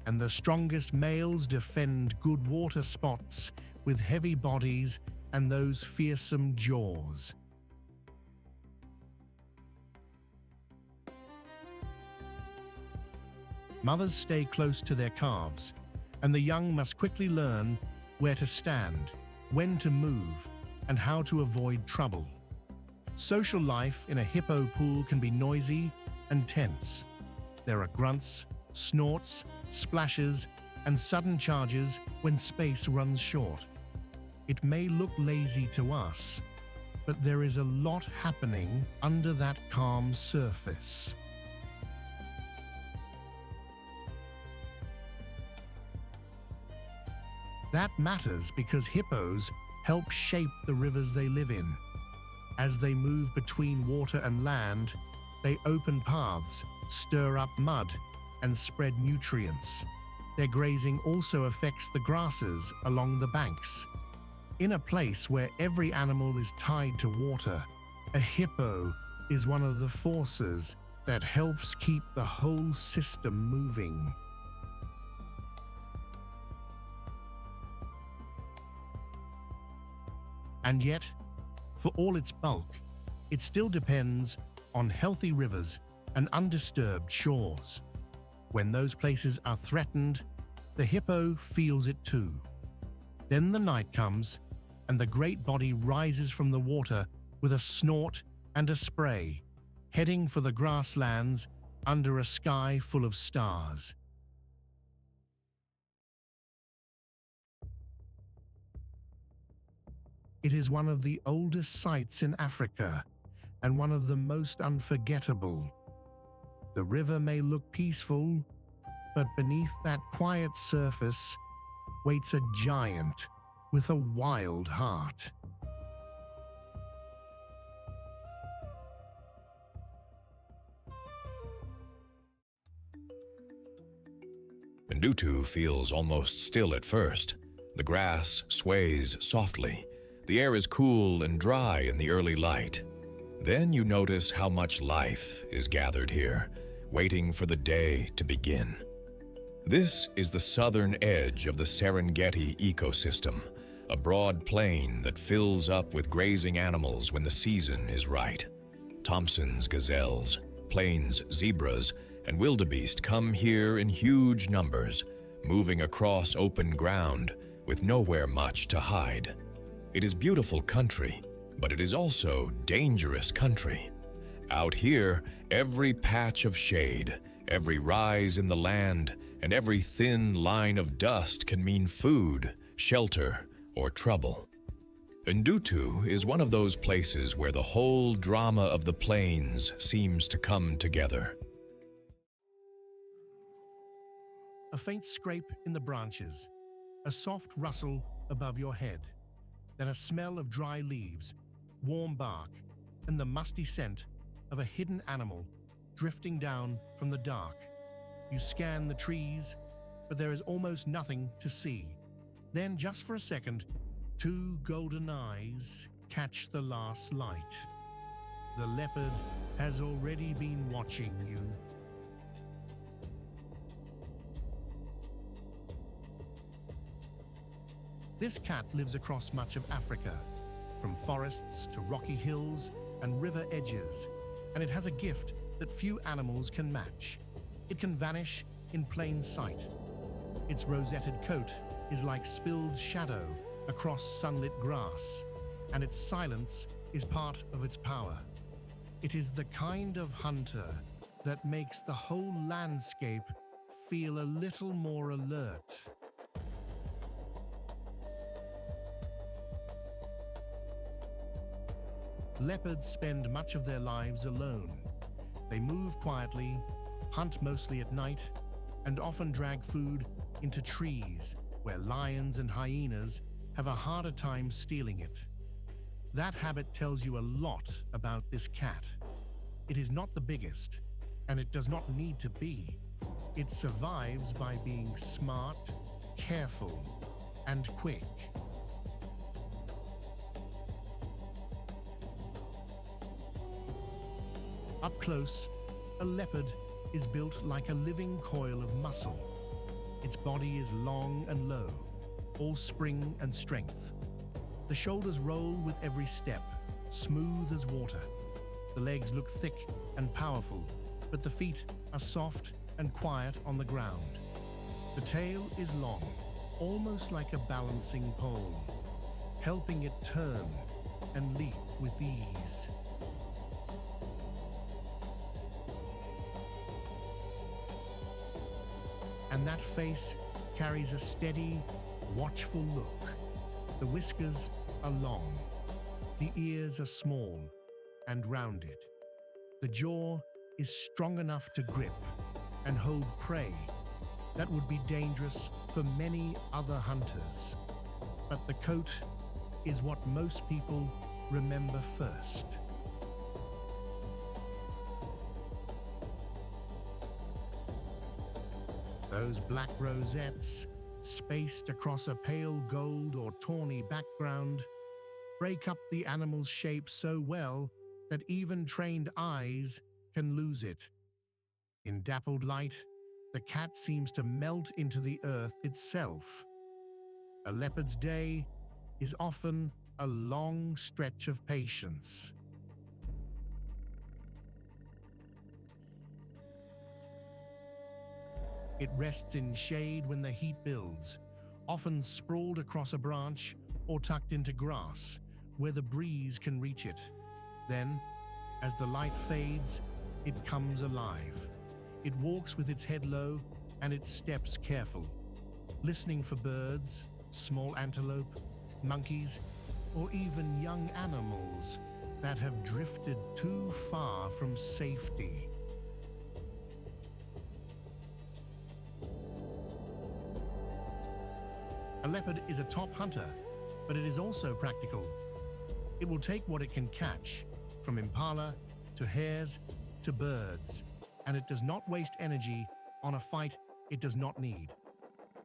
and the strongest males defend good water spots with heavy bodies and those fearsome jaws. Mothers stay close to their calves, and the young must quickly learn where to stand, when to move, and how to avoid trouble. Social life in a hippo pool can be noisy and tense. There are grunts, snorts, splashes, and sudden charges when space runs short. It may look lazy to us, but there is a lot happening under that calm surface. That matters because hippos help shape the rivers they live in. As they move between water and land, they open paths, stir up mud, and spread nutrients. Their grazing also affects the grasses along the banks. In a place where every animal is tied to water, a hippo is one of the forces that helps keep the whole system moving. And yet, for all its bulk, it still depends on healthy rivers and undisturbed shores. When those places are threatened, the hippo feels it too. Then the night comes, and the great body rises from the water with a snort and a spray, heading for the grasslands under a sky full of stars. It is one of the oldest sights in Africa and one of the most unforgettable. The river may look peaceful, but beneath that quiet surface, waits a giant with a wild heart. Ndutu feels almost still at first. The grass sways softly. The air is cool and dry in the early light. Then you notice how much life is gathered here, waiting for the day to begin. This is the southern edge of the Serengeti ecosystem, a broad plain that fills up with grazing animals when the season is right. Thompson's gazelles, plains zebras, and wildebeest come here in huge numbers, moving across open ground with nowhere much to hide. It is beautiful country, but it is also dangerous country. Out here, every patch of shade, every rise in the land, and every thin line of dust can mean food, shelter, or trouble. Ndutu is one of those places where the whole drama of the plains seems to come together. A faint scrape in the branches, a soft rustle above your head, then a smell of dry leaves, warm bark, and the musty scent of a hidden animal drifting down from the dark. You scan the trees, but there is almost nothing to see. Then, just for a second, two golden eyes catch the last light. The leopard has already been watching you. This cat lives across much of Africa, from forests to rocky hills and river edges, and it has a gift that few animals can match. It can vanish in plain sight. Its rosetted coat is like spilled shadow across sunlit grass, and its silence is part of its power. It is the kind of hunter that makes the whole landscape feel a little more alert. Leopards spend much of their lives alone. They move quietly, hunt mostly at night, and often drag food into trees where lions and hyenas have a harder time stealing it. That habit tells you a lot about this cat. It is not the biggest, and it does not need to be. It survives by being smart, careful, and quick. Up close, a leopard is built like a living coil of muscle. Its body is long and low, all spring and strength. The shoulders roll with every step, smooth as water. The legs look thick and powerful, but the feet are soft and quiet on the ground. The tail is long, almost like a balancing pole, helping it turn and leap with ease. And that face carries a steady, watchful look. The whiskers are long, the ears are small and rounded. The jaw is strong enough to grip and hold prey that would be dangerous for many other hunters. But the coat is what most people remember first. Those black rosettes, spaced across a pale gold or tawny background, break up the animal's shape so well that even trained eyes can lose it. In dappled light, the cat seems to melt into the earth itself. A leopard's day is often a long stretch of patience. It rests in shade when the heat builds, often sprawled across a branch or tucked into grass, where the breeze can reach it. Then, as the light fades, it comes alive. It walks with its head low and its steps careful, listening for birds, small antelope, monkeys, or even young animals that have drifted too far from safety. A leopard is a top hunter, but it is also practical. It will take what it can catch, from impala to hares to birds, and it does not waste energy on a fight it does not need.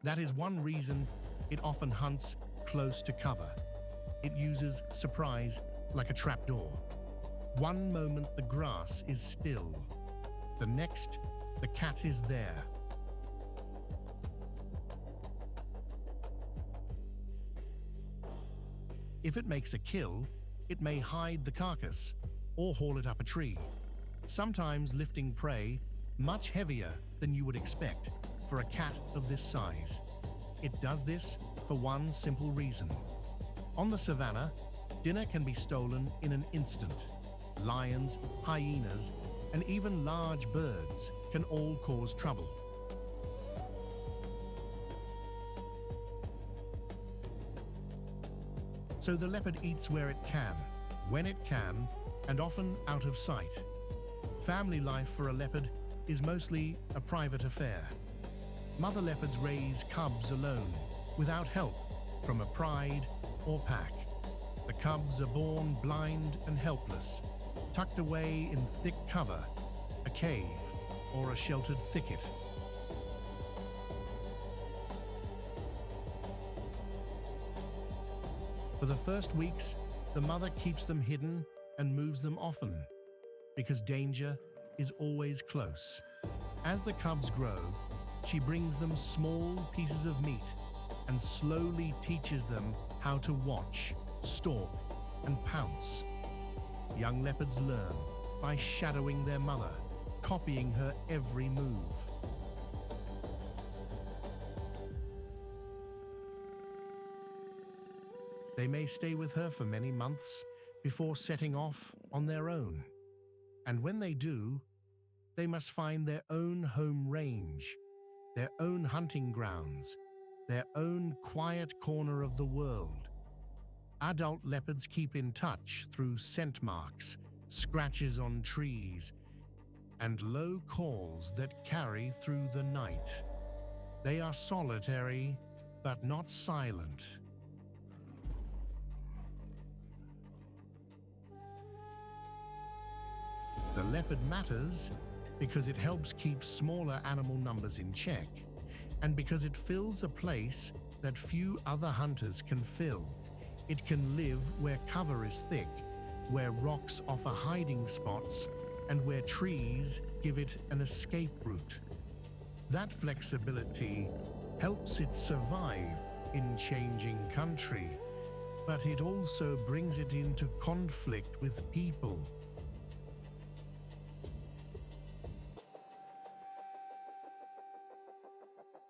That is one reason it often hunts close to cover. It uses surprise like a trapdoor. One moment the grass is still, the next the cat is there. If it makes a kill, it may hide the carcass or haul it up a tree, sometimes lifting prey much heavier than you would expect for a cat of this size. It does this for one simple reason. On the savannah, dinner can be stolen in an instant. Lions, hyenas, and even large birds can all cause trouble. So the leopard eats where it can, when it can, and often out of sight. Family life for a leopard is mostly a private affair. Mother leopards raise cubs alone, without help from a pride or pack. The cubs are born blind and helpless, tucked away in thick cover, a cave or a sheltered thicket. For the first weeks, the mother keeps them hidden and moves them often, because danger is always close. As the cubs grow, she brings them small pieces of meat and slowly teaches them how to watch, stalk, and pounce. Young leopards learn by shadowing their mother, copying her every move. They may stay with her for many months before setting off on their own. And when they do, they must find their own home range, their own hunting grounds, their own quiet corner of the world. Adult leopards keep in touch through scent marks, scratches on trees, and low calls that carry through the night. They are solitary, but not silent. The leopard matters because it helps keep smaller animal numbers in check, and because it fills a place that few other hunters can fill. It can live where cover is thick, where rocks offer hiding spots, and where trees give it an escape route. That flexibility helps it survive in changing country, but it also brings it into conflict with people.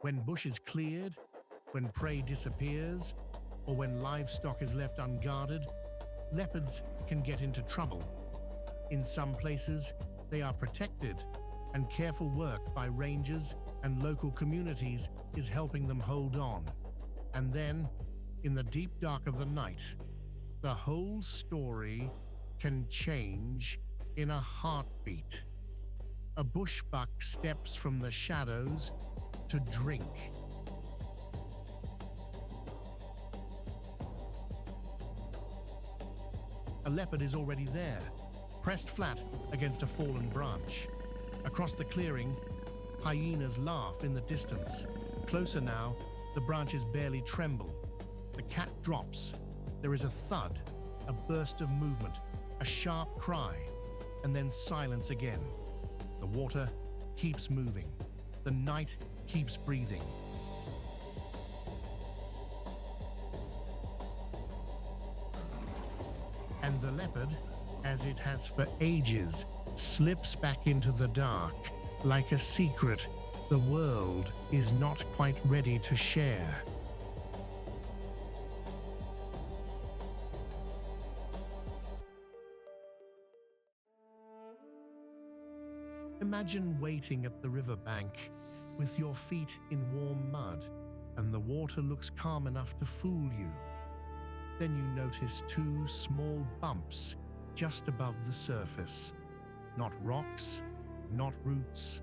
When bush is cleared, when prey disappears, or when livestock is left unguarded, leopards can get into trouble. In some places, they are protected, and careful work by rangers and local communities is helping them hold on. And then, in the deep dark of the night, the whole story can change in a heartbeat. A bushbuck steps from the shadows to drink. A leopard is already there, pressed flat against a fallen branch. Across the clearing, hyenas laugh in the distance. Closer now, the branches barely tremble. The cat drops. There is a thud, a burst of movement, a sharp cry, and then silence again. The water keeps moving. The night keeps breathing. And the leopard, as it has for ages, slips back into the dark, like a secret the world is not quite ready to share. Imagine waiting at the riverbank with your feet in warm mud, and the water looks calm enough to fool you. Then you notice two small bumps just above the surface. Not rocks, not roots,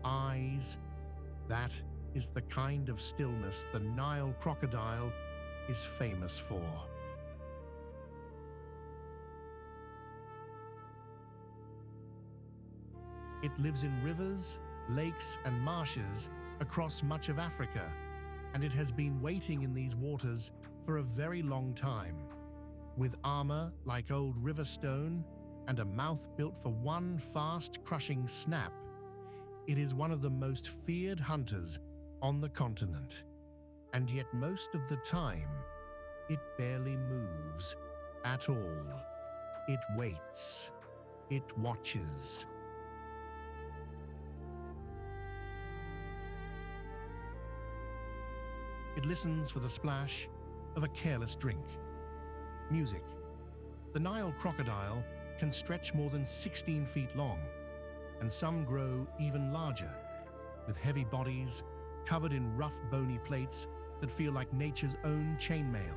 eyes. That is the kind of stillness the Nile crocodile is famous for. It lives in rivers, lakes, and marshes across much of Africa, and it has been waiting in these waters for a very long time. With armor like old river stone and a mouth built for one fast, crushing snap, it is one of the most feared hunters on the continent. And yet most of the time, it barely moves at all. It waits. It watches. It listens for the splash of a careless drink. Music. The Nile crocodile can stretch more than 16 feet long, and some grow even larger, with heavy bodies covered in rough bony plates that feel like nature's own chainmail.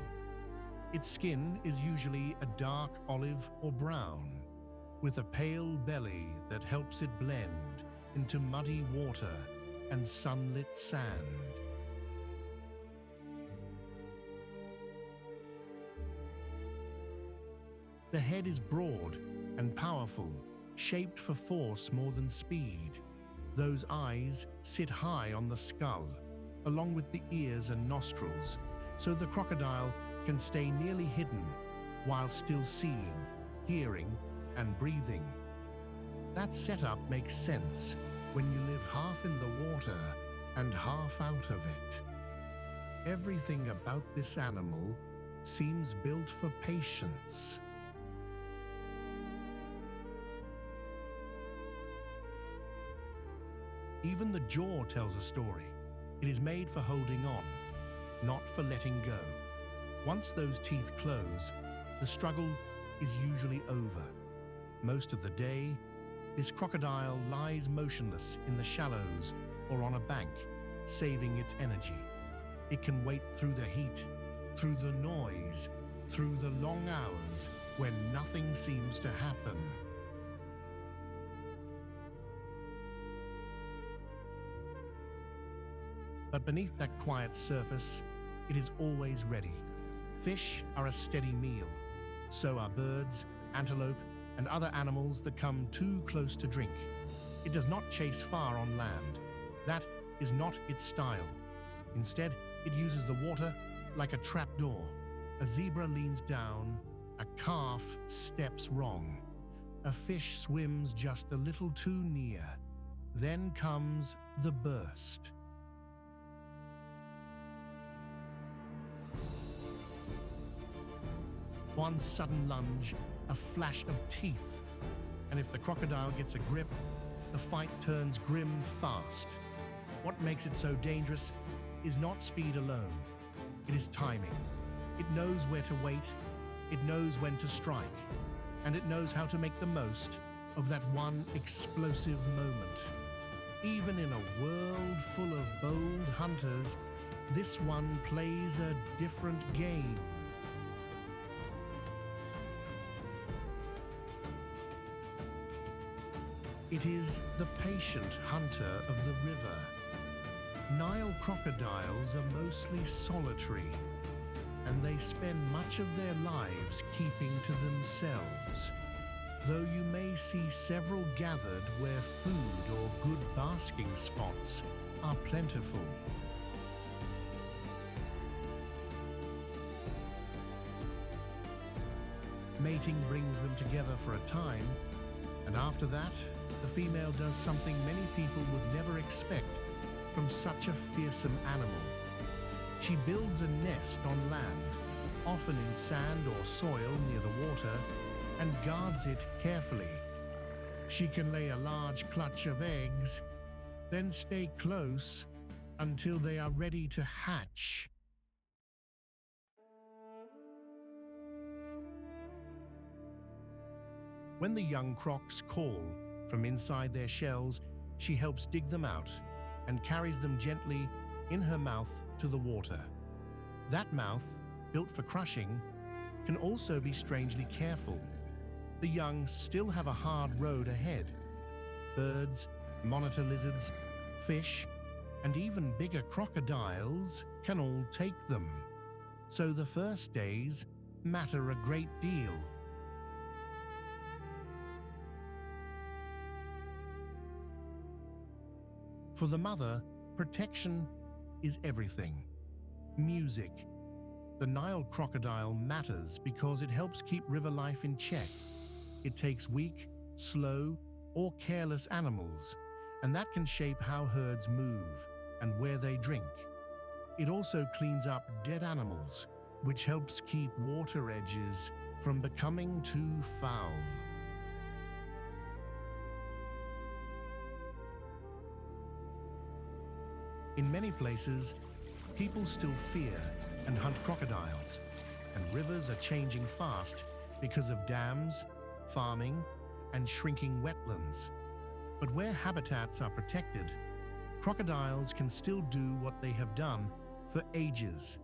Its skin is usually a dark olive or brown, with a pale belly that helps it blend into muddy water and sunlit sand. The head is broad and powerful, shaped for force more than speed. Those eyes sit high on the skull, along with the ears and nostrils, so the crocodile can stay nearly hidden while still seeing, hearing, and breathing. That setup makes sense when you live half in the water and half out of it. Everything about this animal seems built for patience. Even the jaw tells a story. It is made for holding on, not for letting go. Once those teeth close, the struggle is usually over. Most of the day, this crocodile lies motionless in the shallows or on a bank, saving its energy. It can wait through the heat, through the noise, through the long hours when nothing seems to happen. But beneath that quiet surface, it is always ready. Fish are a steady meal. So are birds, antelope, and other animals that come too close to drink. It does not chase far on land. That is not its style. Instead, it uses the water like a trapdoor. A zebra leans down, a calf steps wrong. A fish swims just a little too near. Then comes the burst. One sudden lunge, a flash of teeth. And if the crocodile gets a grip, the fight turns grim fast. What makes it so dangerous is not speed alone. It is timing. It knows where to wait, it knows when to strike, and it knows how to make the most of that one explosive moment. Even in a world full of bold hunters, this one plays a different game. It is the patient hunter of the river. Nile crocodiles are mostly solitary, and they spend much of their lives keeping to themselves, though you may see several gathered where food or good basking spots are plentiful. Mating brings them together for a time, and after that, the female does something many people would never expect from such a fearsome animal. She builds a nest on land, often in sand or soil near the water, and guards it carefully. She can lay a large clutch of eggs, then stay close until they are ready to hatch. When the young crocs call from inside their shells, she helps dig them out and carries them gently in her mouth to the water. That mouth, built for crushing, can also be strangely careful. The young still have a hard road ahead. Birds, monitor lizards, fish, and even bigger crocodiles can all take them. So the first days matter a great deal. For the mother, protection is everything. Music. The Nile crocodile matters because it helps keep river life in check. It takes weak, slow, or careless animals, and that can shape how herds move and where they drink. It also cleans up dead animals, which helps keep water edges from becoming too foul. In many places, people still fear and hunt crocodiles, and rivers are changing fast because of dams, farming, and shrinking wetlands. But where habitats are protected, crocodiles can still do what they have done for ages: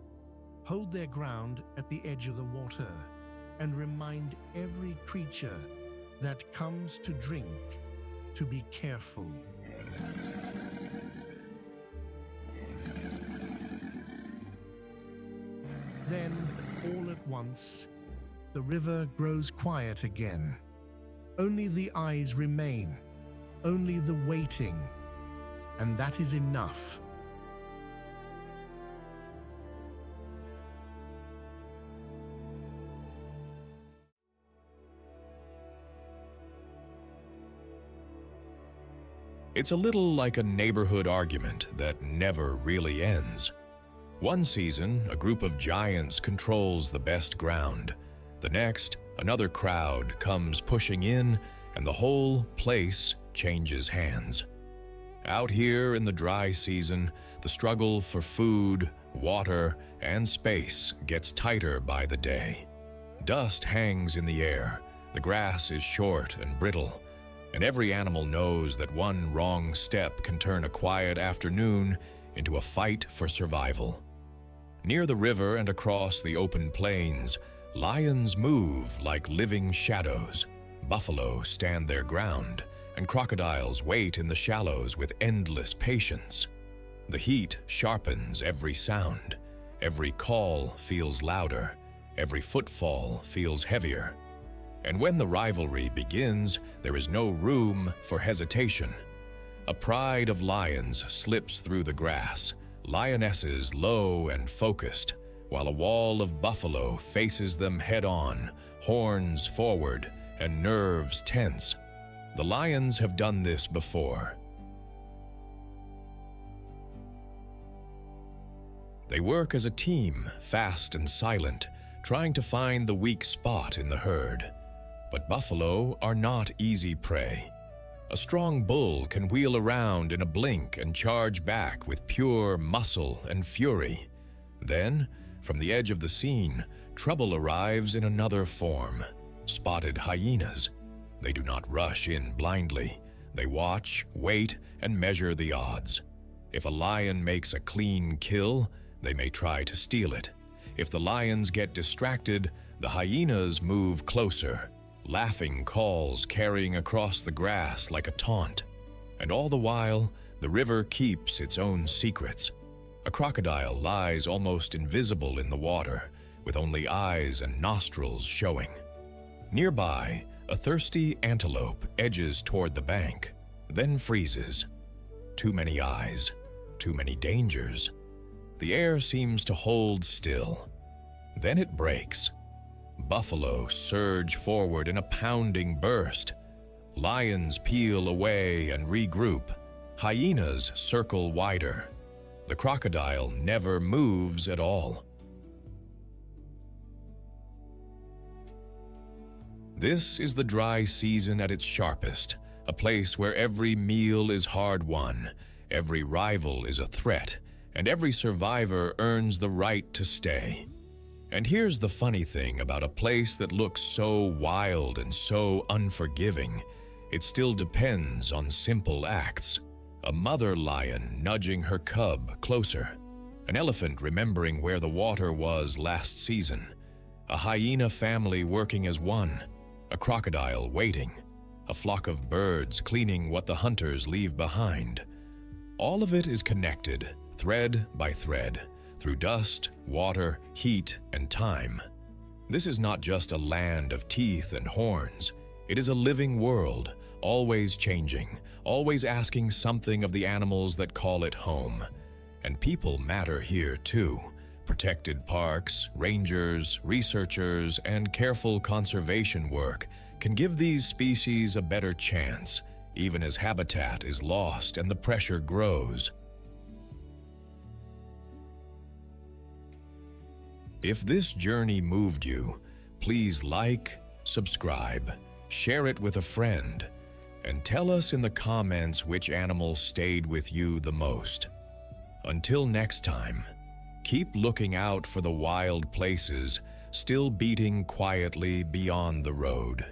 hold their ground at the edge of the water and remind every creature that comes to drink to be careful. Then, all at once, the river grows quiet again. Only the eyes remain, only the waiting, and that is enough. It's a little like a neighborhood argument that never really ends. One season, a group of giants controls the best ground. The next, another crowd comes pushing in, and the whole place changes hands. Out here in the dry season, the struggle for food, water, and space gets tighter by the day. Dust hangs in the air, the grass is short and brittle, and every animal knows that one wrong step can turn a quiet afternoon into a fight for survival. Near the river and across the open plains, lions move like living shadows. Buffalo stand their ground, and crocodiles wait in the shallows with endless patience. The heat sharpens every sound. Every call feels louder. Every footfall feels heavier. And when the rivalry begins, there is no room for hesitation. A pride of lions slips through the grass, lionesses low and focused, while a wall of buffalo faces them head-on, horns forward and nerves tense. The lions have done this before. They work as a team, fast and silent, trying to find the weak spot in the herd. But buffalo are not easy prey. A strong bull can wheel around in a blink and charge back with pure muscle and fury. Then, from the edge of the scene, trouble arrives in another form: spotted hyenas. They do not rush in blindly. They watch, wait, and measure the odds. If a lion makes a clean kill, they may try to steal it. If the lions get distracted, the hyenas move closer, laughing calls carrying across the grass like a taunt. And all the while, the river keeps its own secrets. A crocodile lies almost invisible in the water, with only eyes and nostrils showing. Nearby, a thirsty antelope edges toward the bank, then freezes. Too many eyes, too many dangers. The air seems to hold still. Then it breaks. Buffalo surge forward in a pounding burst. Lions peel away and regroup. Hyenas circle wider. The crocodile never moves at all. This is the dry season at its sharpest, a place where every meal is hard-won, every rival is a threat, and every survivor earns the right to stay. And here's the funny thing about a place that looks so wild and so unforgiving: it still depends on simple acts. A mother lion nudging her cub closer, an elephant remembering where the water was last season, a hyena family working as one, a crocodile waiting, a flock of birds cleaning what the hunters leave behind. All of it is connected, thread by thread, through dust, water, heat, and time. This is not just a land of teeth and horns. It is a living world, always changing, always asking something of the animals that call it home. And people matter here too. Protected parks, rangers, researchers, and careful conservation work can give these species a better chance, even as habitat is lost and the pressure grows. If this journey moved you, please like, subscribe, share it with a friend, and tell us in the comments which animals stayed with you the most. Until next time, keep looking out for the wild places still beating quietly beyond the road.